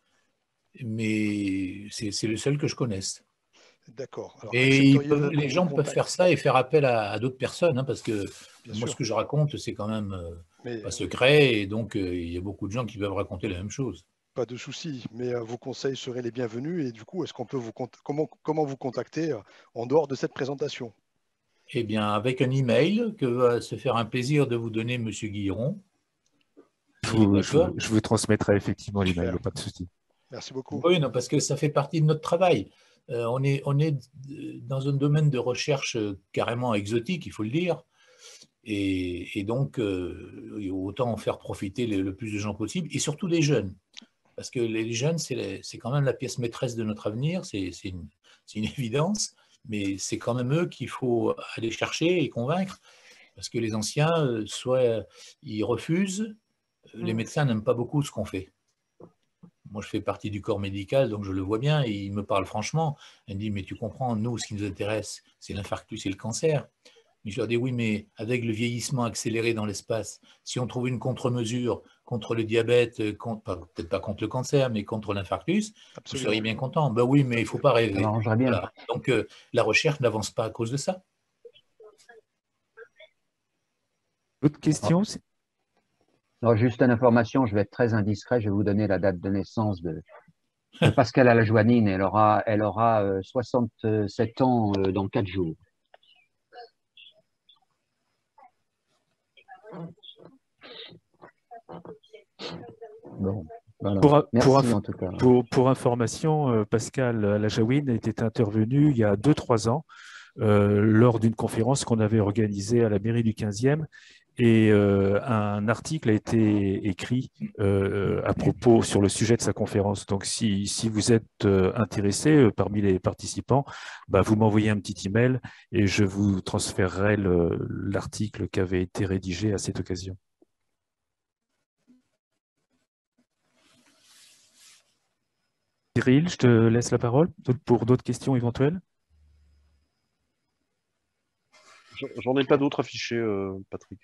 [SPEAKER 1] mais c'est le seul que je connaisse.
[SPEAKER 9] D'accord.
[SPEAKER 1] Et les gens peuvent faire ça et faire appel à d'autres personnes, hein, parce que moi, ce que je raconte, c'est quand même pas secret, et donc il y a beaucoup de gens qui peuvent raconter la même chose.
[SPEAKER 9] Pas de souci, mais vos conseils seraient les bienvenus. Et du coup, est-ce qu'on peut comment vous contacter en dehors de cette présentation?
[SPEAKER 1] Eh bien, avec un email que va se faire un plaisir de vous donner M. Guilleron.
[SPEAKER 3] Je vous transmettrai effectivement l'email, pas de souci.
[SPEAKER 9] Merci beaucoup.
[SPEAKER 1] Oui, non, parce que ça fait partie de notre travail. On est dans un domaine de recherche carrément exotique, il faut le dire. Et donc, autant en faire profiter le plus de gens possible, et surtout les jeunes. Parce que les jeunes, c'est quand même la pièce maîtresse de notre avenir, c'est une évidence, mais c'est quand même eux qu'il faut aller chercher et convaincre. Parce que les anciens, soit ils refusent, les médecins n'aiment pas beaucoup ce qu'on fait. Moi, je fais partie du corps médical, donc je le vois bien, et il me parle franchement. Il me dit, mais tu comprends, nous, ce qui nous intéresse, c'est l'infarctus et le cancer. Mais je leur dis, oui, mais avec le vieillissement accéléré dans l'espace, si on trouve une contre-mesure contre le diabète, peut-être pas contre le cancer, mais contre l'infarctus, vous seriez bien content. Ben oui, mais il ne faut pas rêver.
[SPEAKER 5] Ça bien.
[SPEAKER 1] Voilà. Donc, la recherche n'avance pas à cause de ça.
[SPEAKER 3] D'autres questions?
[SPEAKER 5] Non, juste une information, je vais être très indiscret, je vais vous donner la date de naissance de Pascal Alajoanine. Elle aura 67 ans dans 4 jours. Bon, voilà. Merci en tout cas.
[SPEAKER 3] Pour information, Pascal Alajoanine était intervenu il y a 2-3 ans lors d'une conférence qu'on avait organisée à la mairie du 15e. Et un article a été écrit à propos sur le sujet de sa conférence. Donc, si vous êtes intéressé parmi les participants, vous m'envoyez un petit email et je vous transférerai l'article qui avait été rédigé à cette occasion. Cyril, je te laisse la parole pour d'autres questions éventuelles.
[SPEAKER 4] J'en ai pas d'autres affichés, Patrick.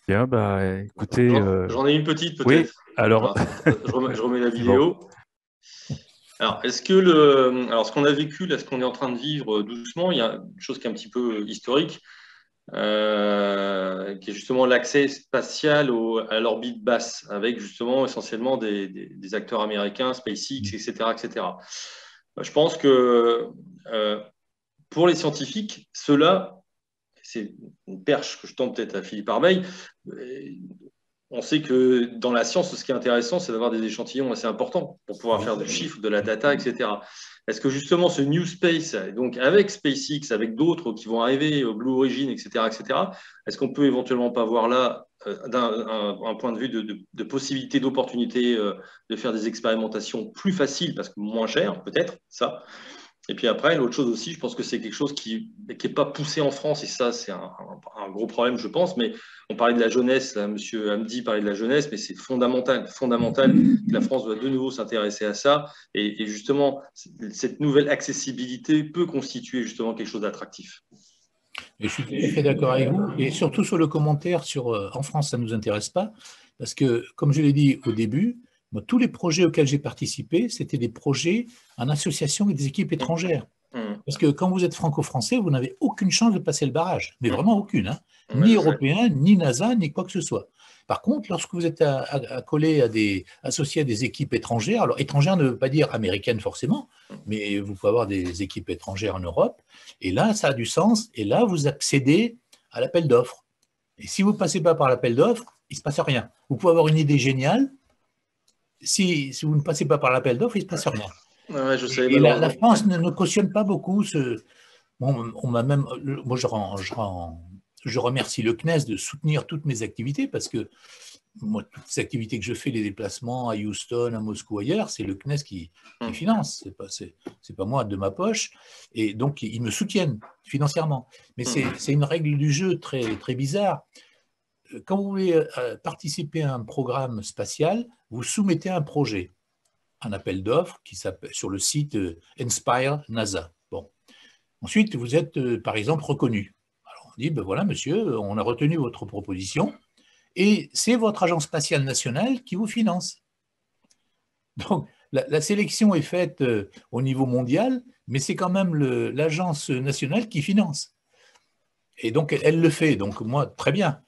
[SPEAKER 3] Bien, écoutez.
[SPEAKER 6] J'en ai une petite peut-être.
[SPEAKER 3] Oui, alors.
[SPEAKER 6] Je remets la vidéo. Bon. Alors, ce qu'on a vécu, là, ce qu'on est en train de vivre doucement, il y a une chose qui est un petit peu historique, qui est justement l'accès spatial à l'orbite basse, avec justement essentiellement des acteurs américains, SpaceX, etc., etc. Je pense que pour les scientifiques, cela, c'est une perche que je tente peut-être à Philippe Arbeil. On sait que dans la science, ce qui est intéressant, c'est d'avoir des échantillons assez importants pour pouvoir faire du chiffre, de la data, etc. Est-ce que justement ce New Space, donc avec SpaceX, avec d'autres qui vont arriver, Blue Origin, etc., est-ce qu'on peut éventuellement pas voir là, d'un point de vue de possibilité, d'opportunité, de faire des expérimentations plus faciles, parce que moins chères, peut-être, ça. Et puis après, l'autre chose aussi, je pense que c'est quelque chose qui n'est pas poussé en France, et ça, c'est un gros problème, je pense. Mais on parlait de la jeunesse, là, M. Hamdi parlait de la jeunesse, mais c'est fondamental que la France doit de nouveau s'intéresser à ça. Et justement, cette nouvelle accessibilité peut constituer justement quelque chose d'attractif.
[SPEAKER 1] Je suis tout à fait d'accord avec vous, et surtout sur le commentaire sur en France, ça ne nous intéresse pas, parce que, comme je l'ai dit au début, moi, tous les projets auxquels j'ai participé, c'était des projets en association avec des équipes étrangères. Parce que quand vous êtes franco-français, vous n'avez aucune chance de passer le barrage, mais vraiment aucune, hein. Ni européen, ni NASA, ni quoi que ce soit. Par contre, lorsque vous êtes associé à des équipes étrangères, alors étrangères ne veut pas dire américaines forcément, mais vous pouvez avoir des équipes étrangères en Europe, et là, ça a du sens, et là, vous accédez à l'appel d'offres. Et si vous ne passez pas par l'appel d'offres, il ne se passe rien. Vous pouvez avoir une idée géniale, si vous ne passez pas par l'appel d'offres, il ne se passe rien.
[SPEAKER 6] Ouais, je sais,
[SPEAKER 1] et la France ne cautionne pas beaucoup on m'a même. Moi, je remercie le CNES de soutenir toutes mes activités parce que moi, toutes ces activités que je fais, les déplacements à Houston, à Moscou, ailleurs, c'est le CNES qui finance. C'est pas moi de ma poche. Et donc, ils me soutiennent financièrement. Mais c'est une règle du jeu très, très bizarre. Quand vous voulez participer à un programme spatial, vous soumettez un projet, un appel d'offres qui s'appelle sur le site Inspire NASA. Bon. Ensuite, vous êtes, par exemple, reconnu. Alors, on dit, ben voilà, monsieur, on a retenu votre proposition. Et c'est votre agence spatiale nationale qui vous finance. Donc, la sélection est faite au niveau mondial, mais c'est quand même l'agence nationale qui finance. Et donc, elle le fait. Donc, moi, très bien.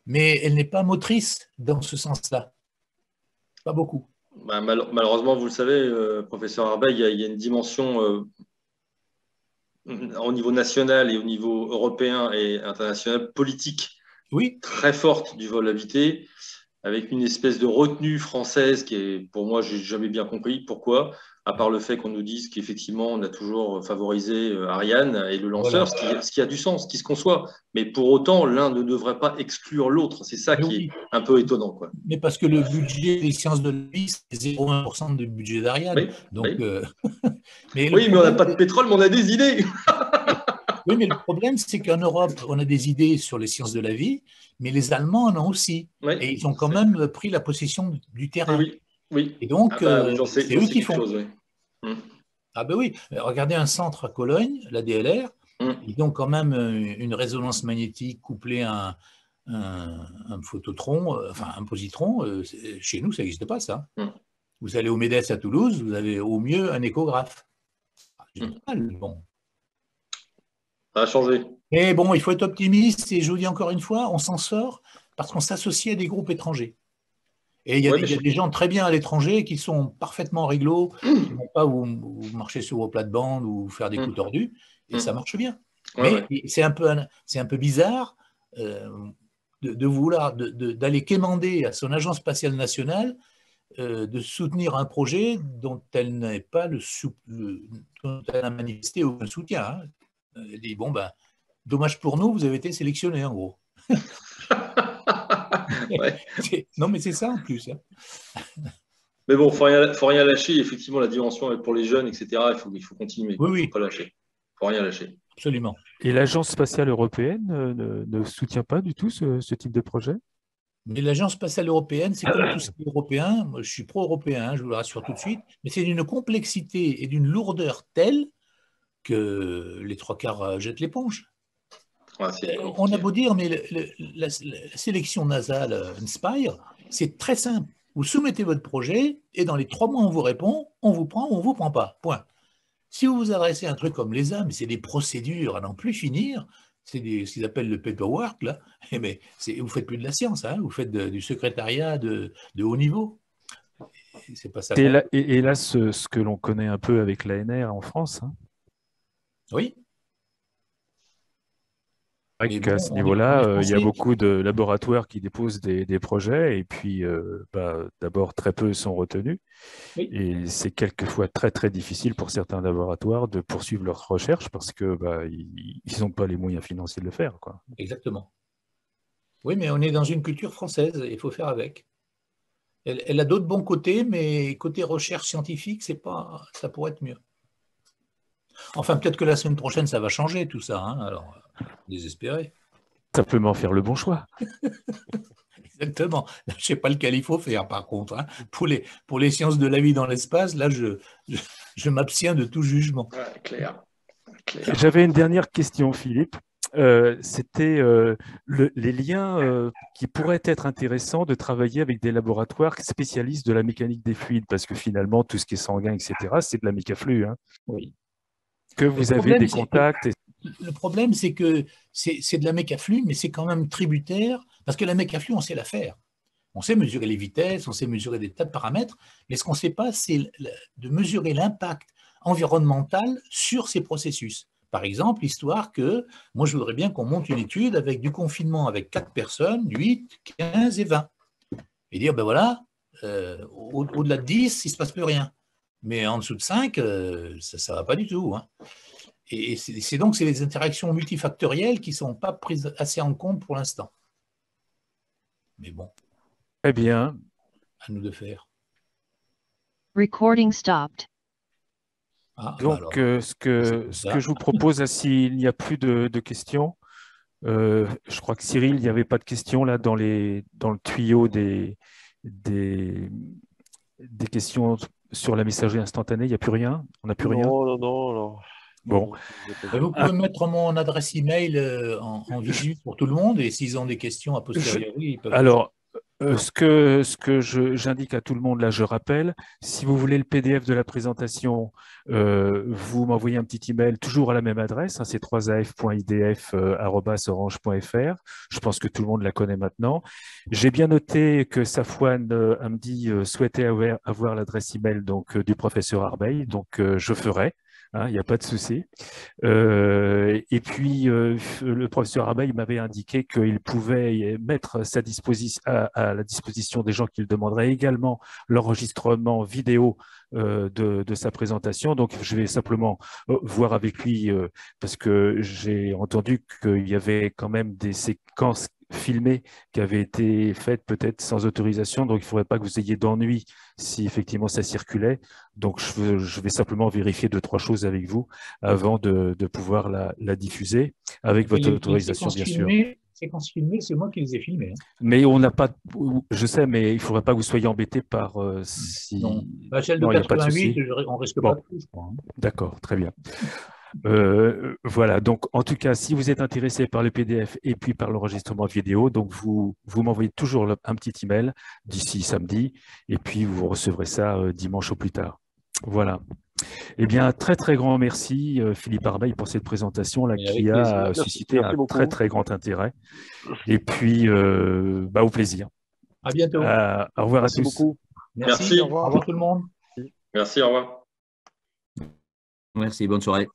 [SPEAKER 1] Mais elle n'est pas motrice dans ce sens-là. Pas beaucoup.
[SPEAKER 6] Bah, malheureusement, vous le savez, professeur Arbeil, il y a une dimension au niveau national et au niveau européen et international politique très forte du vol habité, avec une espèce de retenue française qui est, pour moi, je n'ai jamais bien compris pourquoi, à part le fait qu'on nous dise qu'effectivement, on a toujours favorisé Ariane et le lanceur, ce qui a du sens, qui se conçoit. Mais pour autant, l'un ne devrait pas exclure l'autre. C'est ça qui est un peu étonnant, quoi.
[SPEAKER 1] Mais parce que le budget des sciences de la vie, c'est 0,1% du budget d'Ariane.
[SPEAKER 6] Oui,
[SPEAKER 1] donc,
[SPEAKER 6] mais on n'a pas de pétrole, mais on a des idées.
[SPEAKER 1] Oui, mais le problème, c'est qu'en Europe, on a des idées sur les sciences de la vie, mais les Allemands en ont aussi. Oui, et ils ont quand même pris la possession du terrain.
[SPEAKER 6] Oui.
[SPEAKER 1] Et donc, c'est eux qui font. Ah ben oui, regardez un centre à Cologne, la DLR, ils ont quand même une résonance magnétique couplée à un phototron, enfin un positron. Chez nous, ça n'existe pas, ça. Vous allez au MEDES à Toulouse, vous avez au mieux un échographe. Bon.
[SPEAKER 6] Ça a changé.
[SPEAKER 1] Mais bon, il faut être optimiste et je vous dis encore une fois, on s'en sort parce qu'on s'associe à des groupes étrangers. Et il y a des gens très bien à l'étranger qui sont parfaitement réglo, qui ne vont pas vous marcher sur vos plates-bandes ou faire des coups tordus, et ça marche bien. Mais c'est un peu bizarre de vouloir d'aller quémander à son agence spatiale nationale de soutenir un projet dont elle n'a pas dont elle a manifesté aucun soutien. Hein. Elle dit, bon, ben, dommage pour nous, vous avez été sélectionné, en gros. Non, mais c'est ça, en plus. Hein.
[SPEAKER 6] Mais bon, il ne faut rien lâcher. Effectivement, la dimension pour les jeunes, etc., il faut continuer. Il ne faut pas lâcher. Il ne faut rien lâcher.
[SPEAKER 1] Absolument.
[SPEAKER 3] Et l'Agence spatiale européenne ne soutient pas du tout ce type de projet?
[SPEAKER 1] Mais l'Agence spatiale européenne, c'est comme tout ce qui est européen. Moi, je suis pro-européen, hein, je vous le rassure tout de suite. Mais c'est d'une complexité et d'une lourdeur telle que les trois quarts jettent l'éponge. On a beau dire, mais la sélection NASA, Inspire, c'est très simple. Vous soumettez votre projet et dans les 3 mois, on vous répond, on vous prend ou on ne vous prend pas. Point. Si vous vous adressez à un truc comme l'ESA, mais c'est des procédures à n'en plus finir, c'est ce qu'ils appellent le paperwork, là, mais vous ne faites plus de la science, hein, vous faites du secrétariat de haut niveau. C'est pas ça.
[SPEAKER 3] Et là, ce que l'on connaît un peu avec l'ANR en France. Hein.
[SPEAKER 1] Oui.
[SPEAKER 3] À ce niveau-là, il y a beaucoup de laboratoires qui déposent des projets et puis d'abord très peu sont retenus. Oui. Et c'est quelquefois très très difficile pour certains laboratoires de poursuivre leurs recherches parce que ils n'ont pas les moyens financiers de le faire, quoi.
[SPEAKER 1] Exactement. Oui, mais on est dans une culture française, il faut faire avec. Elle a d'autres bons côtés, mais côté recherche scientifique, ça pourrait être mieux. Enfin, peut-être que la semaine prochaine, ça va changer tout ça. Hein, alors, désespéré.
[SPEAKER 3] Simplement faire le bon choix.
[SPEAKER 1] Exactement. Je ne sais pas lequel il faut faire, par contre. Hein. Pour les sciences de la vie dans l'espace, là, je m'abstiens de tout jugement.
[SPEAKER 6] Ouais, clair.
[SPEAKER 3] J'avais une dernière question, Philippe. C'était les liens qui pourraient être intéressants de travailler avec des laboratoires spécialistes de la mécanique des fluides, parce que finalement, tout ce qui est sanguin, etc., c'est de la mécaflux. Hein.
[SPEAKER 1] Oui.
[SPEAKER 3] Que vous avez des contacts.
[SPEAKER 1] Le problème, c'est que c'est de la mécaflux, mais c'est quand même tributaire, parce que la mécaflux, on sait la faire. On sait mesurer les vitesses, on sait mesurer des tas de paramètres, mais ce qu'on ne sait pas, c'est de mesurer l'impact environnemental sur ces processus. Par exemple, l'histoire que, moi je voudrais bien qu'on monte une étude avec du confinement avec 4 personnes, 8, 15 et 20. Et dire, ben voilà, au-delà de 10, il ne se passe plus rien. Mais en dessous de 5, ça ne va pas du tout. Hein. Et c'est donc les interactions multifactorielles qui ne sont pas prises assez en compte pour l'instant. Mais bon.
[SPEAKER 3] Très bien.
[SPEAKER 1] À nous de faire.
[SPEAKER 2] Recording stopped.
[SPEAKER 3] Donc, ce que je vous propose, s'il n'y a plus de questions, je crois que Cyril, il n'y avait pas de questions là dans le tuyau des questions sur la messagerie instantanée. Il n'y a plus rien? On n'a plus rien?
[SPEAKER 4] Non.
[SPEAKER 3] Bon.
[SPEAKER 1] Vous pouvez mettre mon adresse email en visu pour tout le monde, et s'ils ont des questions a posteriori, ils peuvent.
[SPEAKER 3] Alors, ce que j'indique à tout le monde, là, je rappelle, si vous voulez le PDF de la présentation, vous m'envoyez un petit email, toujours à la même adresse, hein, c'est 3af.idf@orange.fr. Je pense que tout le monde la connaît maintenant. J'ai bien noté que Safwan Hamdi souhaitait avoir l'adresse email du professeur Arbeil, donc je ferai. Il n'y a pas de souci. Et puis, le professeur Arbeil m'avait indiqué qu'il pouvait mettre à la disposition des gens qui le demanderaient également l'enregistrement vidéo de sa présentation. Donc, je vais simplement voir avec lui, parce que j'ai entendu qu'il y avait quand même des séquences filmées qui avaient été faites peut-être sans autorisation, donc il ne faudrait pas que vous ayez d'ennui si effectivement ça circulait. Donc je vais simplement vérifier 2-3 choses avec vous avant de pouvoir la diffuser avec votre autorisation, bien sûr.
[SPEAKER 1] Les séquences filmées, c'est moi qui les ai filmées.
[SPEAKER 3] Mais on n'a pas, je sais, mais il ne faudrait pas que vous soyez embêté par si.
[SPEAKER 1] Non, celle de 88, on risque pas de tout, je crois.
[SPEAKER 3] D'accord, très bien. Voilà, donc en tout cas, si vous êtes intéressé par le PDF et puis par l'enregistrement vidéo, donc vous m'envoyez toujours un petit email d'ici samedi, et puis vous recevrez ça dimanche au plus tard. Voilà. Eh bien, très très grand merci Philippe Arbeil pour cette présentation là, qui a suscité un très très grand intérêt. Et puis, au plaisir.
[SPEAKER 1] À bientôt.
[SPEAKER 3] Au revoir à tous.
[SPEAKER 6] Beaucoup.
[SPEAKER 1] Merci. Au revoir tout le monde.
[SPEAKER 6] Merci, au revoir.
[SPEAKER 10] Merci, bonne soirée.